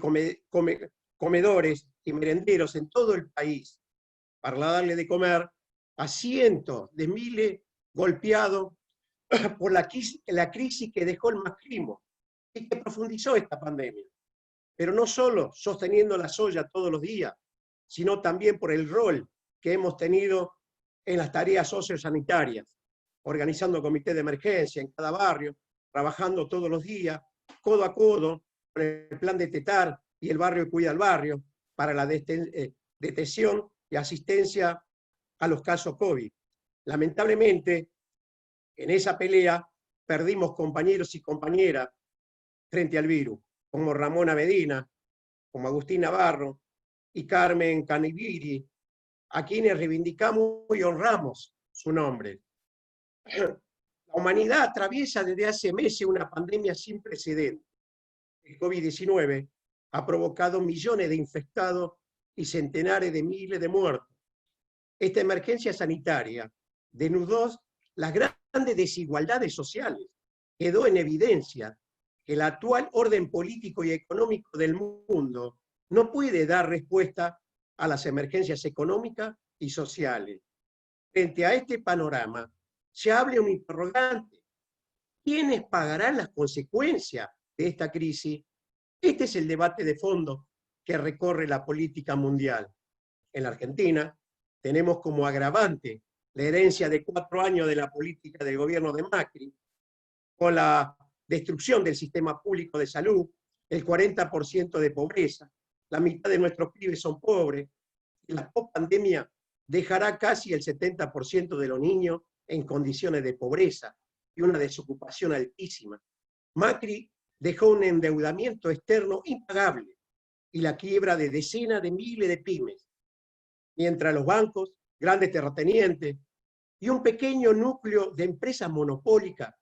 comedores y merenderos en todo el país para darle de comer a cientos de miles golpeados por la crisis que dejó el macrismo y que profundizó esta pandemia. Pero no solo sosteniendo la soya todos los días, sino también por el rol que hemos tenido en las tareas sociosanitarias, organizando comités de emergencia en cada barrio, trabajando todos los días, codo a codo, con el plan de Tetar y el barrio cuida al barrio, para la detección y asistencia a los casos COVID. Lamentablemente, en esa pelea perdimos compañeros y compañeras frente al virus, como Ramona Medina, como Agustín Navarro y Carmen Caniviri, a quienes reivindicamos y honramos su nombre. La humanidad atraviesa desde hace meses una pandemia sin precedentes. El COVID-19 ha provocado millones de infectados y centenares de miles de muertos. Esta emergencia sanitaria denudó las grandes desigualdades sociales. Quedó en evidencia que el actual orden político y económico del mundo no puede dar respuesta a las emergencias económicas y sociales. Frente a este panorama, se abre un interrogante: ¿quiénes pagarán las consecuencias de esta crisis? Este es el debate de fondo que recorre la política mundial. En la Argentina tenemos como agravante la herencia de 4 años de la política del gobierno de Macri, con la destrucción del sistema público de salud, el 40% de pobreza, la mitad de nuestros pibes son pobres, y la post-pandemia dejará casi el 70% de los niños en condiciones de pobreza y una desocupación altísima. Macri dejó un endeudamiento externo impagable y la quiebra de decenas de miles de pymes, mientras los bancos, grandes terratenientes y un pequeño núcleo de empresas monopólicas,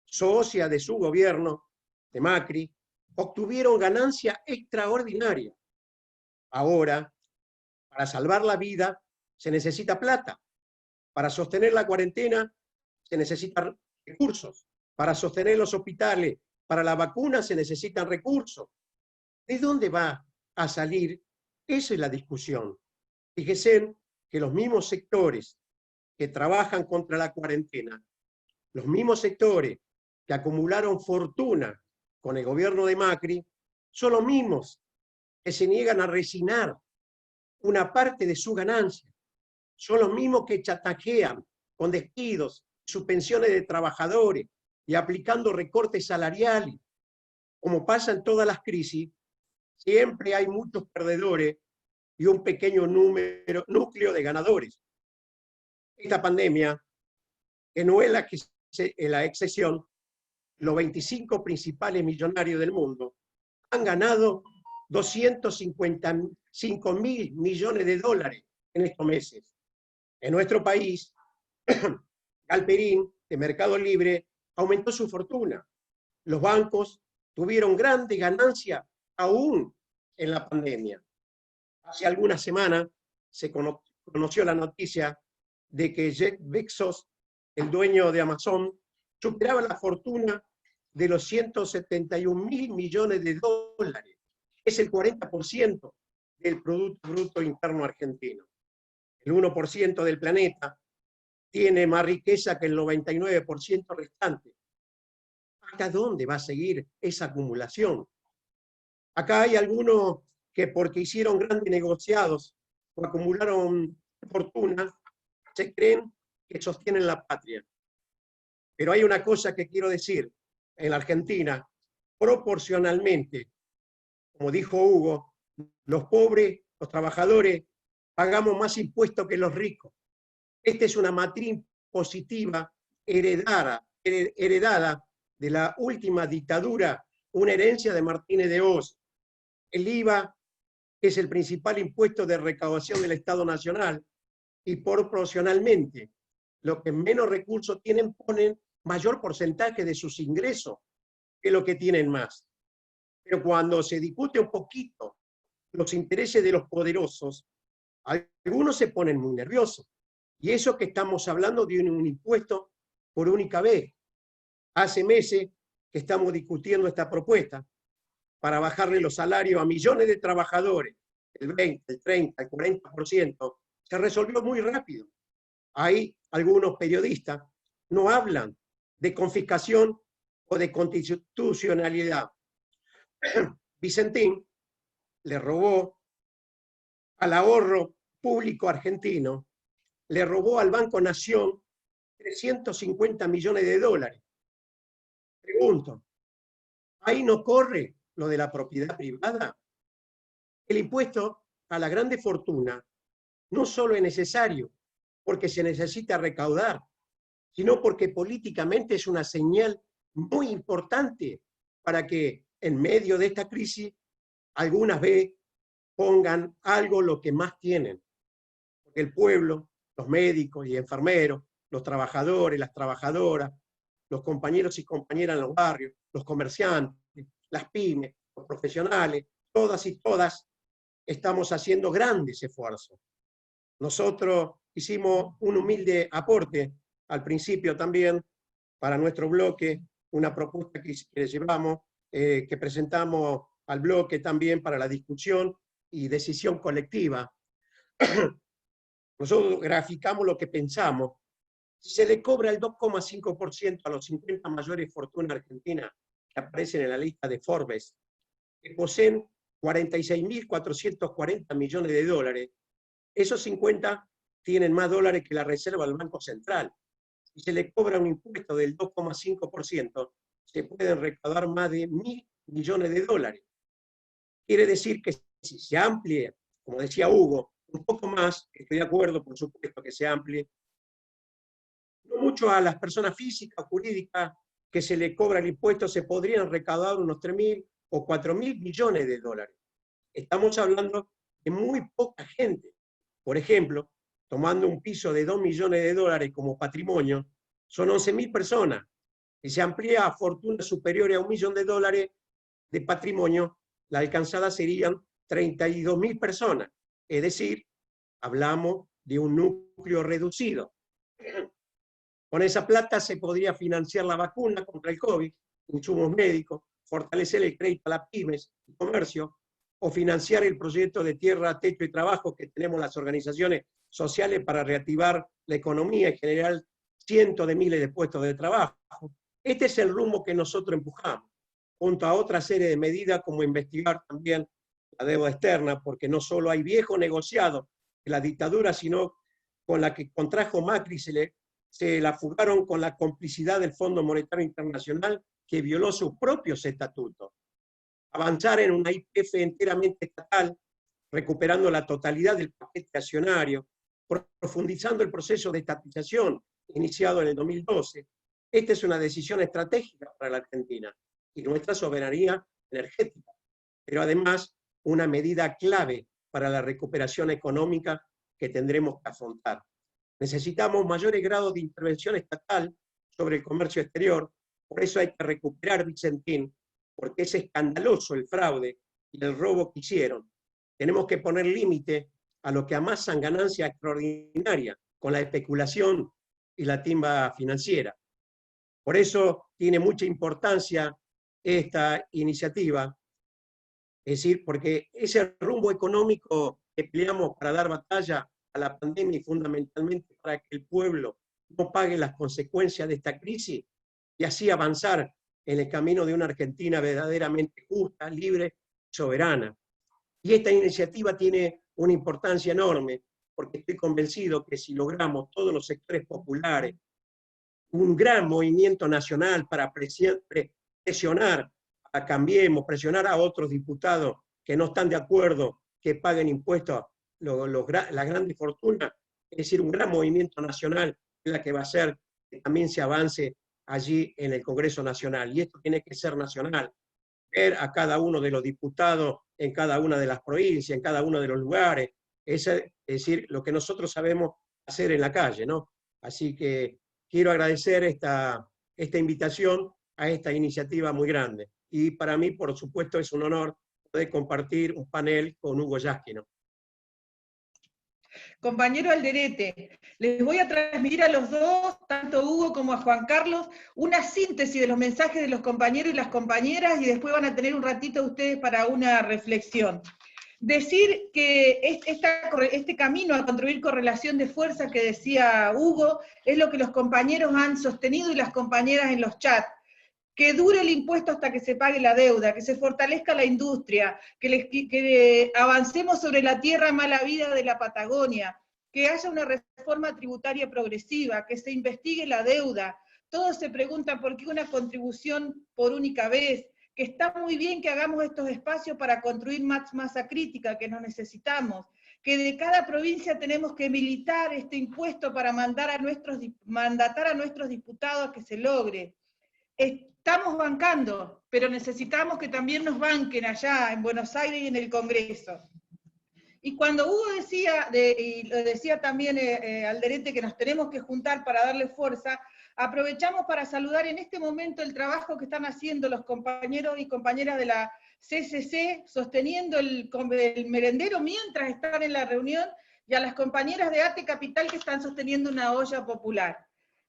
socias de su gobierno, de Macri, obtuvieron ganancia extraordinaria. Ahora, para salvar la vida, se necesita plata. Para sostener la cuarentena, se necesitan recursos. Para sostener los hospitales, para la vacuna, se necesitan recursos. ¿De dónde va a salir? Esa es la discusión. Fíjense que los mismos sectores que trabajan contra la cuarentena, los mismos sectores que acumularon fortuna con el gobierno de Macri, son los mismos que se niegan a resignar una parte de su ganancia. Son los mismos que chatajean con despidos, suspensiones de trabajadores y aplicando recortes salariales. Como pasa en todas las crisis, siempre hay muchos perdedores y un pequeño núcleo de ganadores. Esta pandemia, que no es la excepción, los 25 principales millonarios del mundo han ganado 255.000 millones de dólares en estos meses. En nuestro país, Galperín, de Mercado Libre, aumentó su fortuna. Los bancos tuvieron grandes ganancias aún en la pandemia. Hace algunas semanas se conoció la noticia de que Jeff Bezos, el dueño de Amazon, superaba la fortuna de los 171.000 millones de dólares. Es el 40% del Producto Bruto Interno argentino. El 1% del planeta tiene más riqueza que el 99% restante. ¿Hasta dónde va a seguir esa acumulación? Acá hay algunos que porque hicieron grandes negociados o acumularon fortuna, se creen que sostienen la patria. Pero hay una cosa que quiero decir. En la Argentina, proporcionalmente, como dijo Hugo, los pobres, los trabajadores, pagamos más impuestos que los ricos. Esta es una matriz positiva heredada de la última dictadura, una herencia de Martínez de Hoz. El IVA es el principal impuesto de recaudación del Estado Nacional y proporcionalmente los que menos recursos tienen ponen mayor porcentaje de sus ingresos que lo que tienen más. Pero cuando se discute un poquito los intereses de los poderosos, algunos se ponen muy nerviosos. Y eso que estamos hablando de un impuesto por única vez. Hace meses que estamos discutiendo esta propuesta para bajarle los salarios a millones de trabajadores, el 20, el 30, el 40%, se resolvió muy rápido. Hay algunos periodistas no hablan de confiscación o de constitucionalidad. Vicentín le robó al ahorro público argentino, le robó al Banco Nación 350 millones de dólares. Pregunto, ¿ahí no corre lo de la propiedad privada? El impuesto a la grande fortuna no solo es necesario porque se necesita recaudar, sino porque políticamente es una señal muy importante para que en medio de esta crisis algunas veces pongan algo lo que más tienen. Porque el pueblo, los médicos y enfermeros, los trabajadores, las trabajadoras, los compañeros y compañeras en los barrios, los comerciantes, las pymes, los profesionales, todas y todas estamos haciendo grandes esfuerzos. Nosotros hicimos un humilde aporte al principio también para nuestro bloque, una propuesta que llevamos, que presentamos al bloque también para la discusión y decisión colectiva. Nosotros graficamos lo que pensamos. Si se le cobra el 2,5% a los 50 mayores fortunas argentinas que aparecen en la lista de Forbes, que poseen 46.440 millones de dólares, esos 50 tienen más dólares que la reserva del Banco Central. Si se le cobra un impuesto del 2,5%, se pueden recaudar más de 1.000 millones de dólares. Quiere decir que si se amplíe, como decía Hugo, un poco más, estoy de acuerdo, por supuesto, que se amplíe, no mucho a las personas físicas o jurídicas que se le cobra el impuesto, se podrían recaudar unos 3.000 o 4.000 millones de dólares. Estamos hablando de muy poca gente. Por ejemplo, tomando un piso de 2 millones de dólares como patrimonio, son 11.000 personas. Si se amplía a fortunas superiores a $1 millón de dólares de patrimonio, la alcanzada serían 32.000 personas. Es decir, hablamos de un núcleo reducido. Con esa plata se podría financiar la vacuna contra el COVID, insumos médicos, fortalecer el crédito a las pymes y comercio, o financiar el proyecto de tierra, techo y trabajo que tenemos las organizaciones sociales para reactivar la economía y generar cientos de miles de puestos de trabajo. Este es el rumbo que nosotros empujamos, junto a otra serie de medidas como investigar también la deuda externa, porque no solo hay viejos negociados de la dictadura, sino con la que contrajo Macri, se la fugaron con la complicidad del Fondo Monetario Internacional, que violó sus propios estatutos. Avanzar en una YPF enteramente estatal, recuperando la totalidad del paquete accionario, profundizando el proceso de estatización iniciado en el 2012. Esta es una decisión estratégica para la Argentina y nuestra soberanía energética, pero además una medida clave para la recuperación económica que tendremos que afrontar. Necesitamos mayores grados de intervención estatal sobre el comercio exterior, por eso hay que recuperar Vicentín, porque es escandaloso el fraude y el robo que hicieron. Tenemos que poner límite a lo que amasan ganancia extraordinaria con la especulación y la timba financiera. Por eso tiene mucha importancia esta iniciativa, es decir, porque ese rumbo económico que peleamos para dar batalla a la pandemia y fundamentalmente para que el pueblo no pague las consecuencias de esta crisis y así avanzar en el camino de una Argentina verdaderamente justa, libre, soberana. Y esta iniciativa tiene una importancia enorme, porque estoy convencido que si logramos todos los sectores populares, un gran movimiento nacional para presionar a Cambiemos, presionar a otros diputados que no están de acuerdo que paguen impuestos las grandes fortunas, es decir, un gran movimiento nacional es la que va a hacer que también se avance allí en el Congreso Nacional. Y esto tiene que ser nacional. Ver a cada uno de los diputados en cada una de las provincias, en cada uno de los lugares, es decir, lo que nosotros sabemos hacer en la calle, ¿no? Así que quiero agradecer esta invitación a esta iniciativa muy grande. Y para mí, por supuesto, es un honor poder compartir un panel con Hugo Yasky. Compañero Alderete, les voy a transmitir a los dos, tanto a Hugo como a Juan Carlos, una síntesis de los mensajes de los compañeros y las compañeras, y después van a tener un ratito ustedes para una reflexión. Decir que este camino a construir correlación de fuerza que decía Hugo, es lo que los compañeros han sostenido y las compañeras en los chats. Que dure el impuesto hasta que se pague la deuda, que se fortalezca la industria, que avancemos sobre la tierra mala vida de la Patagonia, que haya una reforma tributaria progresiva, que se investigue la deuda. Todos se preguntan por qué una contribución por única vez, que está muy bien que hagamos estos espacios para construir más masa crítica que nos necesitamos, que de cada provincia tenemos que militar este impuesto para mandatar a nuestros diputados a que se logre. Estamos bancando, pero necesitamos que también nos banquen allá en Buenos Aires y en el Congreso. Y cuando Hugo decía, y lo decía también Alderete, que nos tenemos que juntar para darle fuerza, aprovechamos para saludar en este momento el trabajo que están haciendo los compañeros y compañeras de la CCC, sosteniendo el merendero mientras están en la reunión, y a las compañeras de ATE Capital que están sosteniendo una olla popular.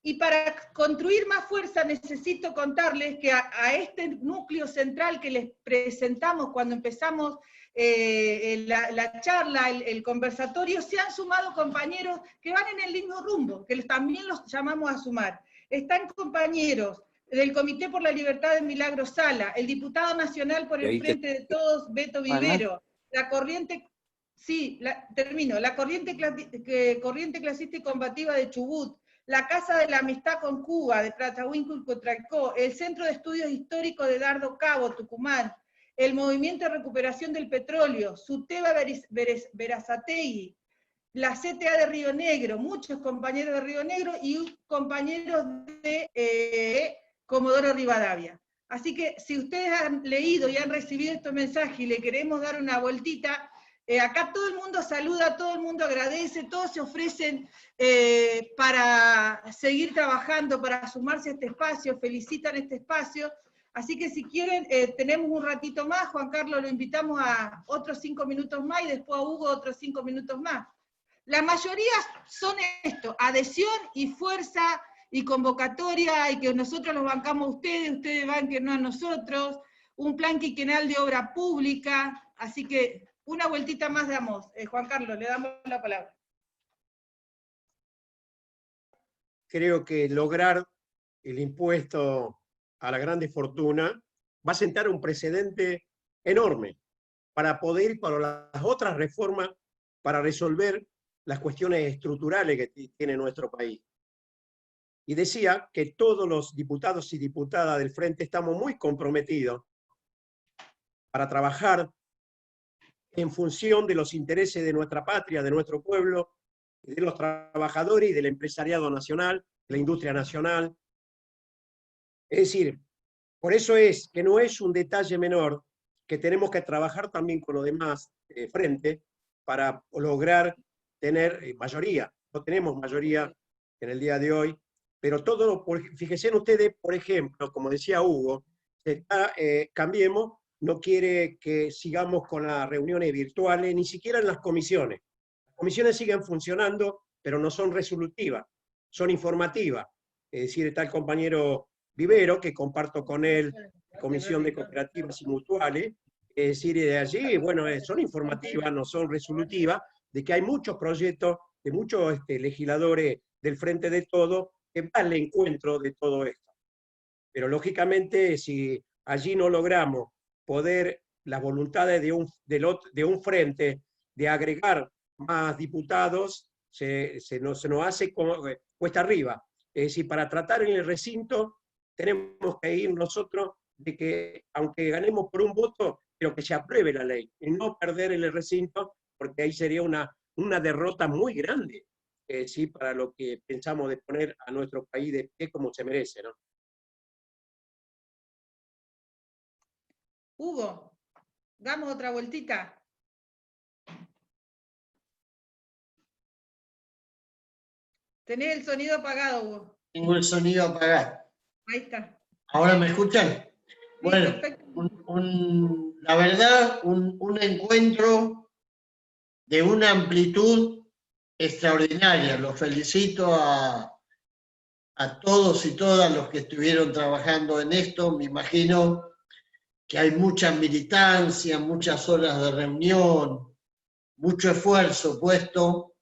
Y para construir más fuerza necesito contarles que a este núcleo central que les presentamos cuando empezamos la charla, el conversatorio, se han sumado compañeros que van en el mismo rumbo, que también los llamamos a sumar. Están compañeros del Comité por la Libertad de Milagro Sala, el diputado nacional por el Frente de Todos, Beto Vivero, la corriente... Sí, la corriente clasista y combativa de Chubut, la Casa de la Amistad con Cuba, de Platahuinco y Cotralcó, el Centro de Estudios Históricos de Dardo Cabo, Tucumán, el Movimiento de Recuperación del Petróleo, Suteba Berazategui, la CTA de Río Negro, muchos compañeros de Río Negro y compañeros de Comodoro Rivadavia. Así que si ustedes han leído y han recibido estos mensajes y le queremos dar una vueltita, acá todo el mundo saluda, todo el mundo agradece, todos se ofrecen para seguir trabajando, para sumarse a este espacio, felicitan este espacio. Así que si quieren, tenemos un ratito más, Juan Carlos lo invitamos a otros 5 minutos más y después a Hugo otros 5 minutos más. La mayoría son esto, adhesión y fuerza y convocatoria, y que nosotros los bancamos a ustedes, ustedes banquen a nosotros, un plan quinquenal de obra pública, así que una vueltita más damos. Juan Carlos, le damos la palabra. Creo que lograr el impuesto a la grande fortuna va a sentar un precedente enorme para poder ir para las otras reformas, para resolver las cuestiones estructurales que tiene nuestro país. Y decía que todos los diputados y diputadas del Frente estamos muy comprometidos para trabajar en función de los intereses de nuestra patria, de nuestro pueblo, de los trabajadores y del empresariado nacional, de la industria nacional. Es decir, por eso es que no es un detalle menor que tenemos que trabajar también con los demás frente para lograr tener mayoría. No tenemos mayoría en el día de hoy, pero todo, fíjense ustedes, por ejemplo, como decía Hugo, Cambiemos no quiere que sigamos con las reuniones virtuales, ni siquiera en las comisiones. Las comisiones siguen funcionando, pero no son resolutivas, son informativas. Es decir, está el compañero Vivero, que comparto con él la Comisión de Cooperativas y Mutuales, es decir, de allí, bueno, son informativas, no son resolutivas, de que hay muchos proyectos de muchos legisladores del Frente de Todos que van al encuentro de todo esto. Pero lógicamente, si allí no logramos poder las voluntades de un frente de agregar más diputados, se nos hace cuesta arriba. Es decir, para tratar en el recinto tenemos que ir nosotros de que, aunque ganemos por un voto, pero que se apruebe la ley, y no perder en el recinto, porque ahí sería una derrota muy grande, ¿sí? Para lo que pensamos de poner a nuestro país de pie como se merece, ¿no? Hugo, damos otra vueltita. Tenés el sonido apagado, Hugo. Tengo el sonido apagado. Ahí está. ¿Ahora me escuchan? Bueno, la verdad, un encuentro de una amplitud extraordinaria. Los felicito a todos y todas los que estuvieron trabajando en esto. Me imagino que hay mucha militancia, muchas horas de reunión, mucho esfuerzo puesto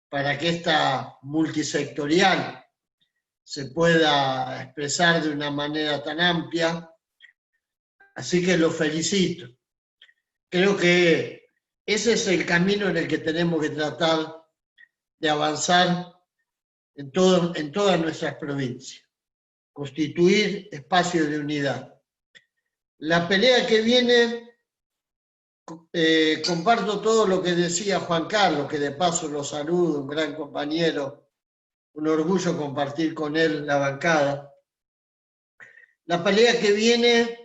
para que esta multisectorial se pueda expresar de una manera tan amplia. Así que los felicito. Creo que ese es el camino en el que tenemos que tratar de avanzar en todas nuestras provincias. Constituir espacios de unidad. La pelea que viene, comparto todo lo que decía Juan Carlos, que de paso lo saludo, un gran compañero, un orgullo compartir con él la bancada. La pelea que viene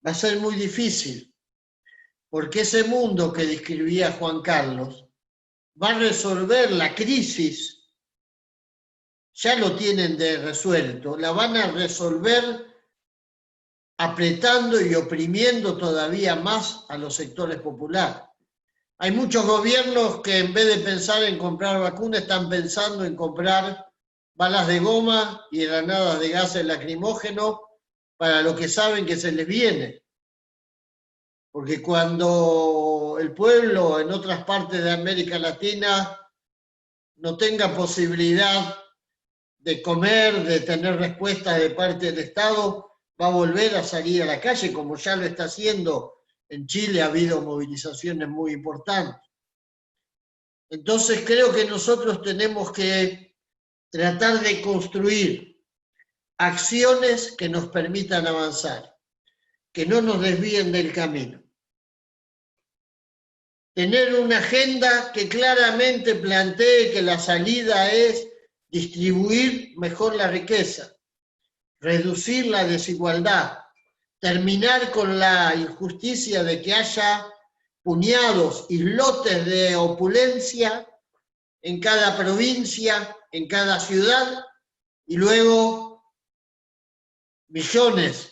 va a ser muy difícil, porque ese mundo que describía Juan Carlos va a resolver la crisis, ya lo tienen resuelto, la van a resolver apretando y oprimiendo todavía más a los sectores populares. Hay muchos gobiernos que en vez de pensar en comprar vacunas, están pensando en comprar balas de goma y granadas de gases lacrimógenos para lo que saben que se les viene. Porque cuando el pueblo en otras partes de América Latina no tenga posibilidad de comer, de tener respuestas de parte del Estado, va a volver a salir a la calle, como ya lo está haciendo. En Chile ha habido movilizaciones muy importantes. Entonces creo que nosotros tenemos que tratar de construir acciones que nos permitan avanzar, que no nos desvíen del camino. Tener una agenda que claramente plantee que la salida es distribuir mejor la riqueza, reducir la desigualdad, terminar con la injusticia de que haya puñados y lotes de opulencia en cada provincia, en cada ciudad, y luego millones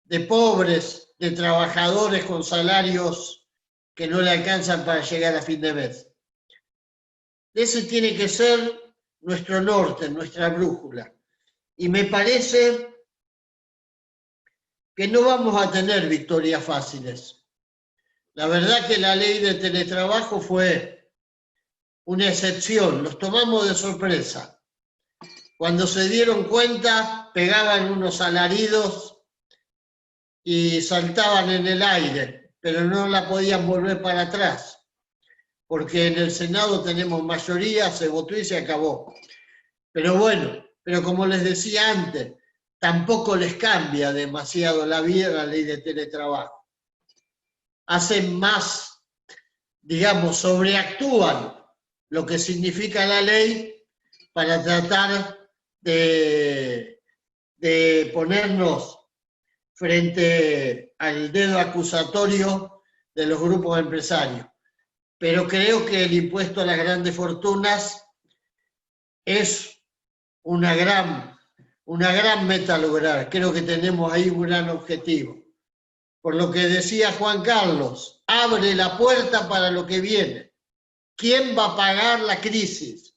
de pobres, de trabajadores con salarios que no le alcanzan para llegar a fin de mes. Ese tiene que ser nuestro norte, nuestra brújula. Y me parece que no vamos a tener victorias fáciles. La verdad que la ley de teletrabajo fue una excepción, los tomamos de sorpresa. Cuando se dieron cuenta, pegaban unos alaridos y saltaban en el aire, pero no la podían volver para atrás, porque en el Senado tenemos mayoría, se votó y se acabó. Pero bueno, pero como les decía antes, tampoco les cambia demasiado la vida la ley de teletrabajo. Hacen más, digamos, sobreactúan lo que significa la ley para tratar de ponernos frente al dedo acusatorio de los grupos empresarios. Pero creo que el impuesto a las grandes fortunas es una gran meta a lograr. Creo que tenemos ahí un gran objetivo. Por lo que decía Juan Carlos, abre la puerta para lo que viene. ¿Quién va a pagar la crisis?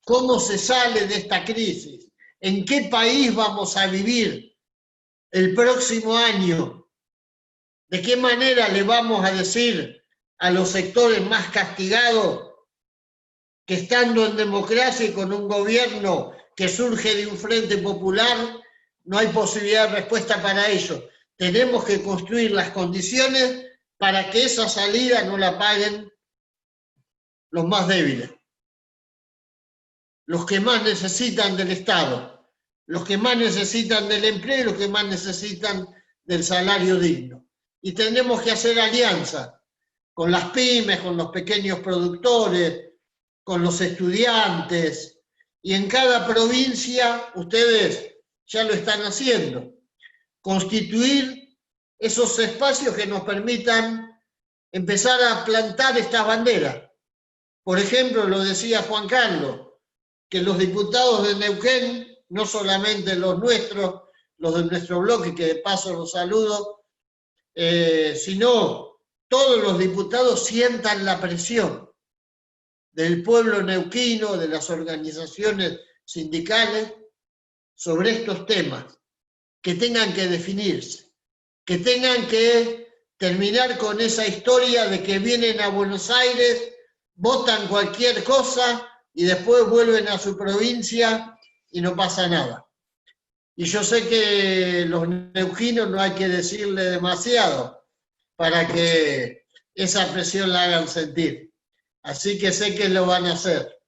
¿Cómo se sale de esta crisis? ¿En qué país vamos a vivir el próximo año? ¿De qué manera le vamos a decir a los sectores más castigados que estando en democracia y con un gobierno que surge de un frente popular, no hay posibilidad de respuesta para ello? Tenemos que construir las condiciones para que esa salida no la paguen los más débiles, los que más necesitan del Estado, los que más necesitan del empleo y los que más necesitan del salario digno. Y tenemos que hacer alianzas con las pymes, con los pequeños productores, con los estudiantes, y en cada provincia ustedes ya lo están haciendo. Constituir esos espacios que nos permitan empezar a plantar estas banderas. Por ejemplo, lo decía Juan Carlos, que los diputados de Neuquén, no solamente los nuestros, los de nuestro bloque, que de paso los saludo, sino todos los diputados sientan la presión del pueblo neuquino, de las organizaciones sindicales, sobre estos temas, que tengan que definirse, que tengan que terminar con esa historia de que vienen a Buenos Aires, votan cualquier cosa y después vuelven a su provincia y no pasa nada. Y yo sé que los neuquinos no hay que decirle demasiado para que esa presión la hagan sentir. Así que sé que lo van a hacer.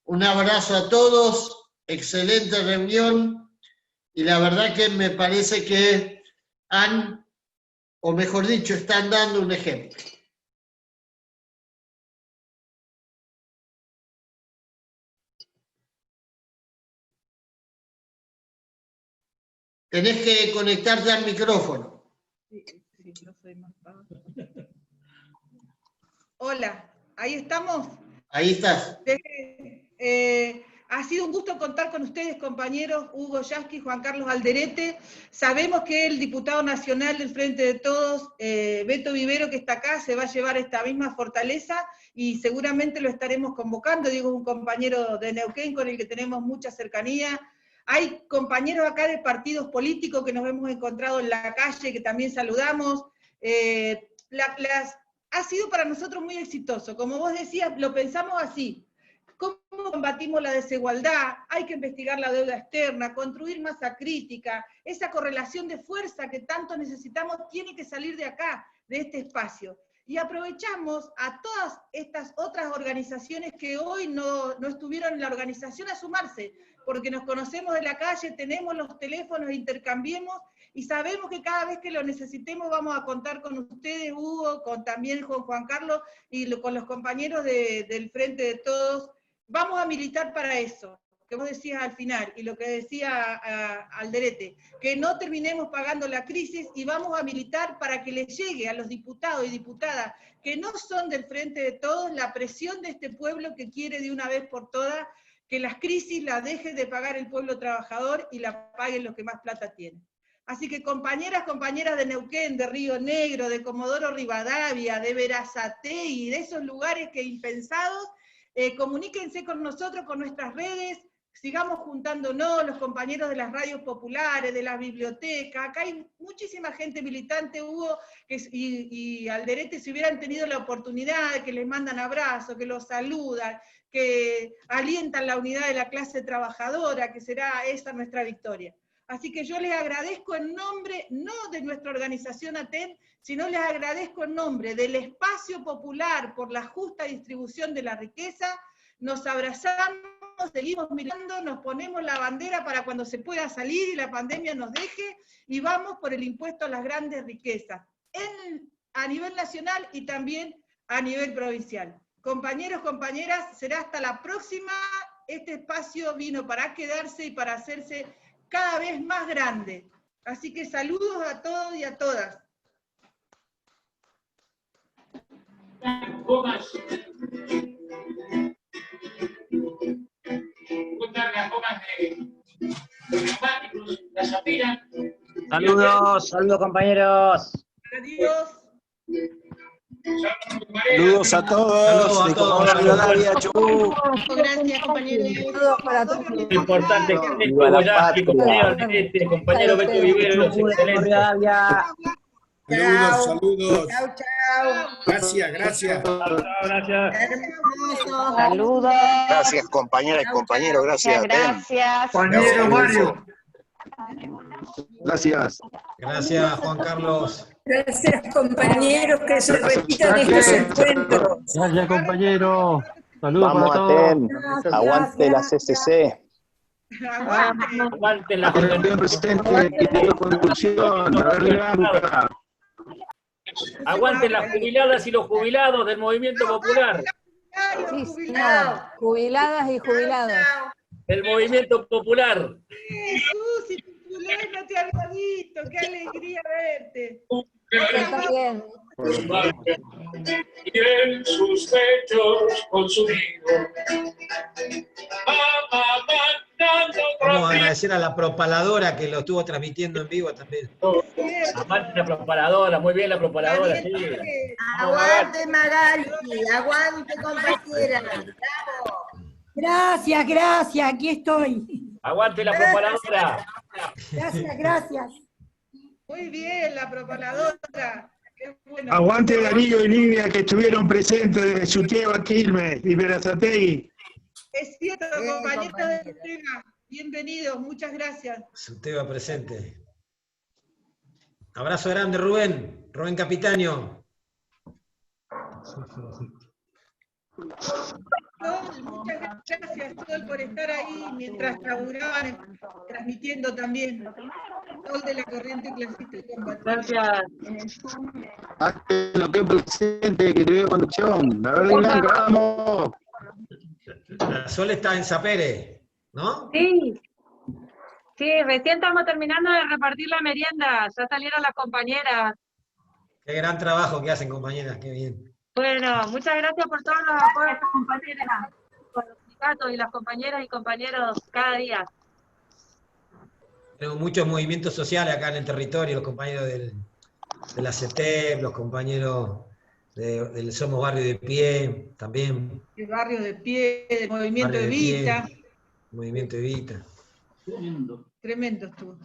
Un abrazo a todos, excelente reunión, y la verdad que me parece que han, o mejor dicho, están dando un ejemplo. Tenés que conectarte al micrófono. Sí, yo soy más baja. Hola, ¿ahí estamos? Ahí estás. Ha sido un gusto contar con ustedes, compañeros, Hugo Yasky, Juan Carlos Alderete. Sabemos que el diputado nacional del Frente de Todos, Beto Vivero, que está acá, se va a llevar esta misma fortaleza y seguramente lo estaremos convocando. Digo, es un compañero de Neuquén con el que tenemos mucha cercanía. Hay compañeros acá de partidos políticos que nos hemos encontrado en la calle, que también saludamos. Ha sido para nosotros muy exitoso. Como vos decías, lo pensamos así. ¿Cómo combatimos la desigualdad? Hay que investigar la deuda externa, construir masa crítica. Esa correlación de fuerza que tanto necesitamos tiene que salir de acá, de este espacio. Y aprovechamos a todas estas otras organizaciones que hoy no estuvieron en la organización a sumarse, porque nos conocemos de la calle, tenemos los teléfonos, intercambiemos, y sabemos que cada vez que lo necesitemos vamos a contar con ustedes, Hugo, también con Juan Carlos y con los compañeros del Frente de Todos. Vamos a militar para eso, que vos decías al final, y lo que decía Alderete, que no terminemos pagando la crisis, y vamos a militar para que les llegue a los diputados y diputadas que no son del Frente de Todos la presión de este pueblo que quiere de una vez por todas que las crisis las deje de pagar el pueblo trabajador y la paguen los que más plata tienen. Así que compañeras de Neuquén, de Río Negro, de Comodoro Rivadavia, de Berazategui, de esos lugares que impensados, comuníquense con nosotros, con nuestras redes, sigamos juntándonos, los compañeros de las radios populares, de las bibliotecas. Acá hay muchísima gente militante, Hugo, y Alderete, si hubieran tenido la oportunidad, que les mandan abrazos, que los saludan, que alientan la unidad de la clase trabajadora, que será esa nuestra victoria. Así que yo les agradezco en nombre, no de nuestra organización ATEN, sino les agradezco en nombre del Espacio Popular por la Justa Distribución de la Riqueza. Nos abrazamos, seguimos mirando, nos ponemos la bandera para cuando se pueda salir y la pandemia nos deje, y vamos por el impuesto a las grandes riquezas, a nivel nacional y también a nivel provincial. Compañeros, compañeras, será hasta la próxima. Este espacio vino para quedarse y para hacerse cada vez más grande. Así que saludos a todos y a todas. Saludos compañeros. Adiós. Saludos a todos. Saludos a todos. Gracias, compañeros. Saludos para todos. Importante que Viva la patria. compañero Beto Viveros, excelente. Saludos. Chau, chau. Gracias. Gracias. Hermoso. Saludos. Gracias, compañeras y compañeros. Gracias. Gracias. Compañero Mario. Gracias. Gracias, Juan Carlos. Gracias, compañeros, que se repitan estos encuentros. Gracias, compañero. Saludos para Vamos a todos. TEN. Aguante la CCC. Aguante la Presidente y de conducción. Aguante las jubiladas y los jubilados del movimiento popular. Sí, señor. Jubiladas y jubilados. El movimiento popular. Jesús, y tu culé no te había visto, qué alegría verte. Está bien. Y en sus pechos consumido. Vamos a agradecer a la propaladora que lo estuvo transmitiendo en vivo también. Aguante la propaladora, muy bien la propaladora, sí. Aguante, Magali, aguante, compañera. Bravo. Gracias, aquí estoy. Aguante la propaladora. Gracias. Muy bien, la propaladora. Qué bueno. Aguante Darío y Lidia que estuvieron presentes desde Sutieva, Quilmes y Berazategui. Es cierto, compañeros de Suteva, bienvenidos, muchas gracias. Suteva presente. Abrazo grande, Rubén Capitaño. Muchas gracias, Sol, por estar ahí mientras laburaban, transmitiendo también. Sol de la Corriente Clasista y Combativa. Gracias. Lo que es presente, que tuve conducción. La verdad, vamos. La Sol está en Sapere, ¿no? Sí. Sí, recién estamos terminando de repartir la merienda. Ya salieron las compañeras. Qué gran trabajo que hacen, compañeras, qué bien. Bueno, muchas gracias por todos los apoyos, compañeras, por los sindicatos y las compañeras y compañeros cada día. Tenemos muchos movimientos sociales acá en el territorio, los compañeros de la CETEP, los compañeros del Somos Barrio de Pie, también. El Barrio de Pie, el Movimiento Barrio de Pie, Evita. Movimiento Evita. Tremendo estuvo.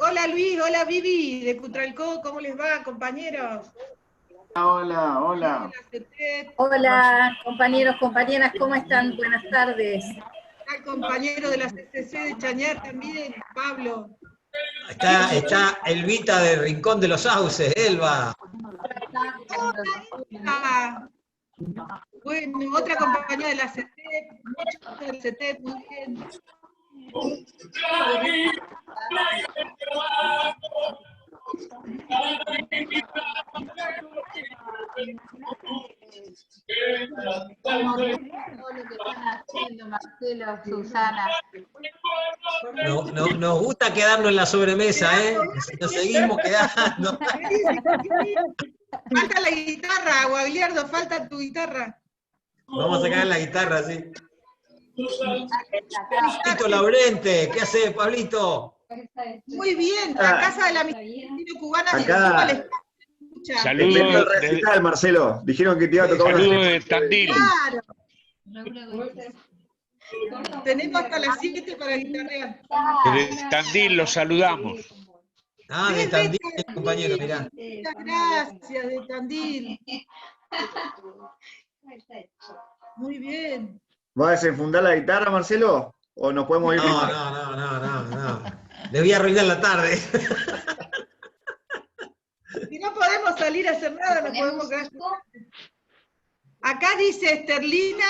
Hola Luis, hola Vivi de Cutralcó, ¿cómo les va, compañeros? Hola. Hola, compañeros, compañeras, ¿cómo están? Buenas tardes. El compañero de la CCC de Chañar también, Pablo. Está Elvita de Rincón de los Sauces, Elba. Bueno, otra compañera de la CETEP, muchos del CETEP, muy bien. Susana. Nos gusta quedarnos en la sobremesa, ¿eh? Nos seguimos quedando. Falta la guitarra, Guagliardo, falta tu guitarra. Vamos a sacar la guitarra, sí. Pablito Laurente, ¿qué hace, Pablito? Muy bien, la casa de la misiones cubana de Acá. escucha. Saludos el recital, Marcelo. Dijeron que te iba a tocar Saludos una... de Tandil. Claro. Tenemos hasta las 7 para guitarrear. Desde Tandil los saludamos. Ah, de Tandil, compañero, mirá. Muchas gracias, de Tandil. Muy bien. ¿Va a desenfundar la guitarra, Marcelo? ¿O nos podemos ir? No. Le voy a arruinar la tarde. Si no podemos salir a hacer nada, no podemos quedar. Acá dice Esterlina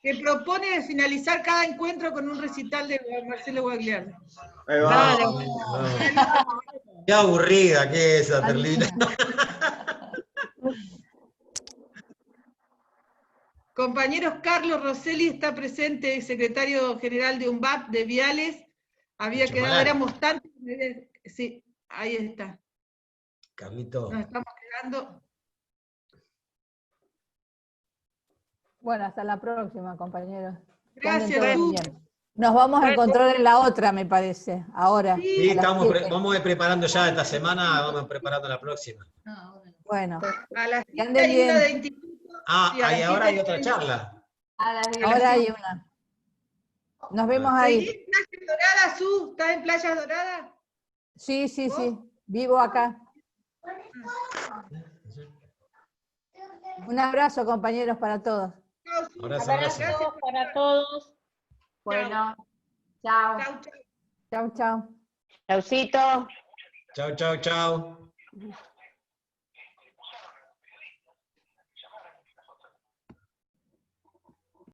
que propone finalizar cada encuentro con un recital de Marcelo Guagliardo. Ahí va. Qué aburrida que es esa, Esterlina. Compañeros, Carlos Rosselli está presente, secretario general de UNBAP de Viales. Había quedado, éramos tantos. Sí, ahí está. Carlito. Nos estamos quedando. Bueno, hasta la próxima, compañeros. Gracias, Lu. Nos vamos a encontrar en la otra, me parece, ahora. Sí, vamos preparando ya esta semana, vamos preparando la próxima. Bueno, a las que anden bien. 25. Ah, Sí, y ahora hay otra charla. Ahora hay una. Nos vemos ahí. ¿Seguís en Playas Doradas, Su? ¿Estás en Playas Doradas? Sí. Vivo acá. Un abrazo, compañeros, para todos. Abrazos para todos. Bueno, chao. Chau. Chaucito. Chau.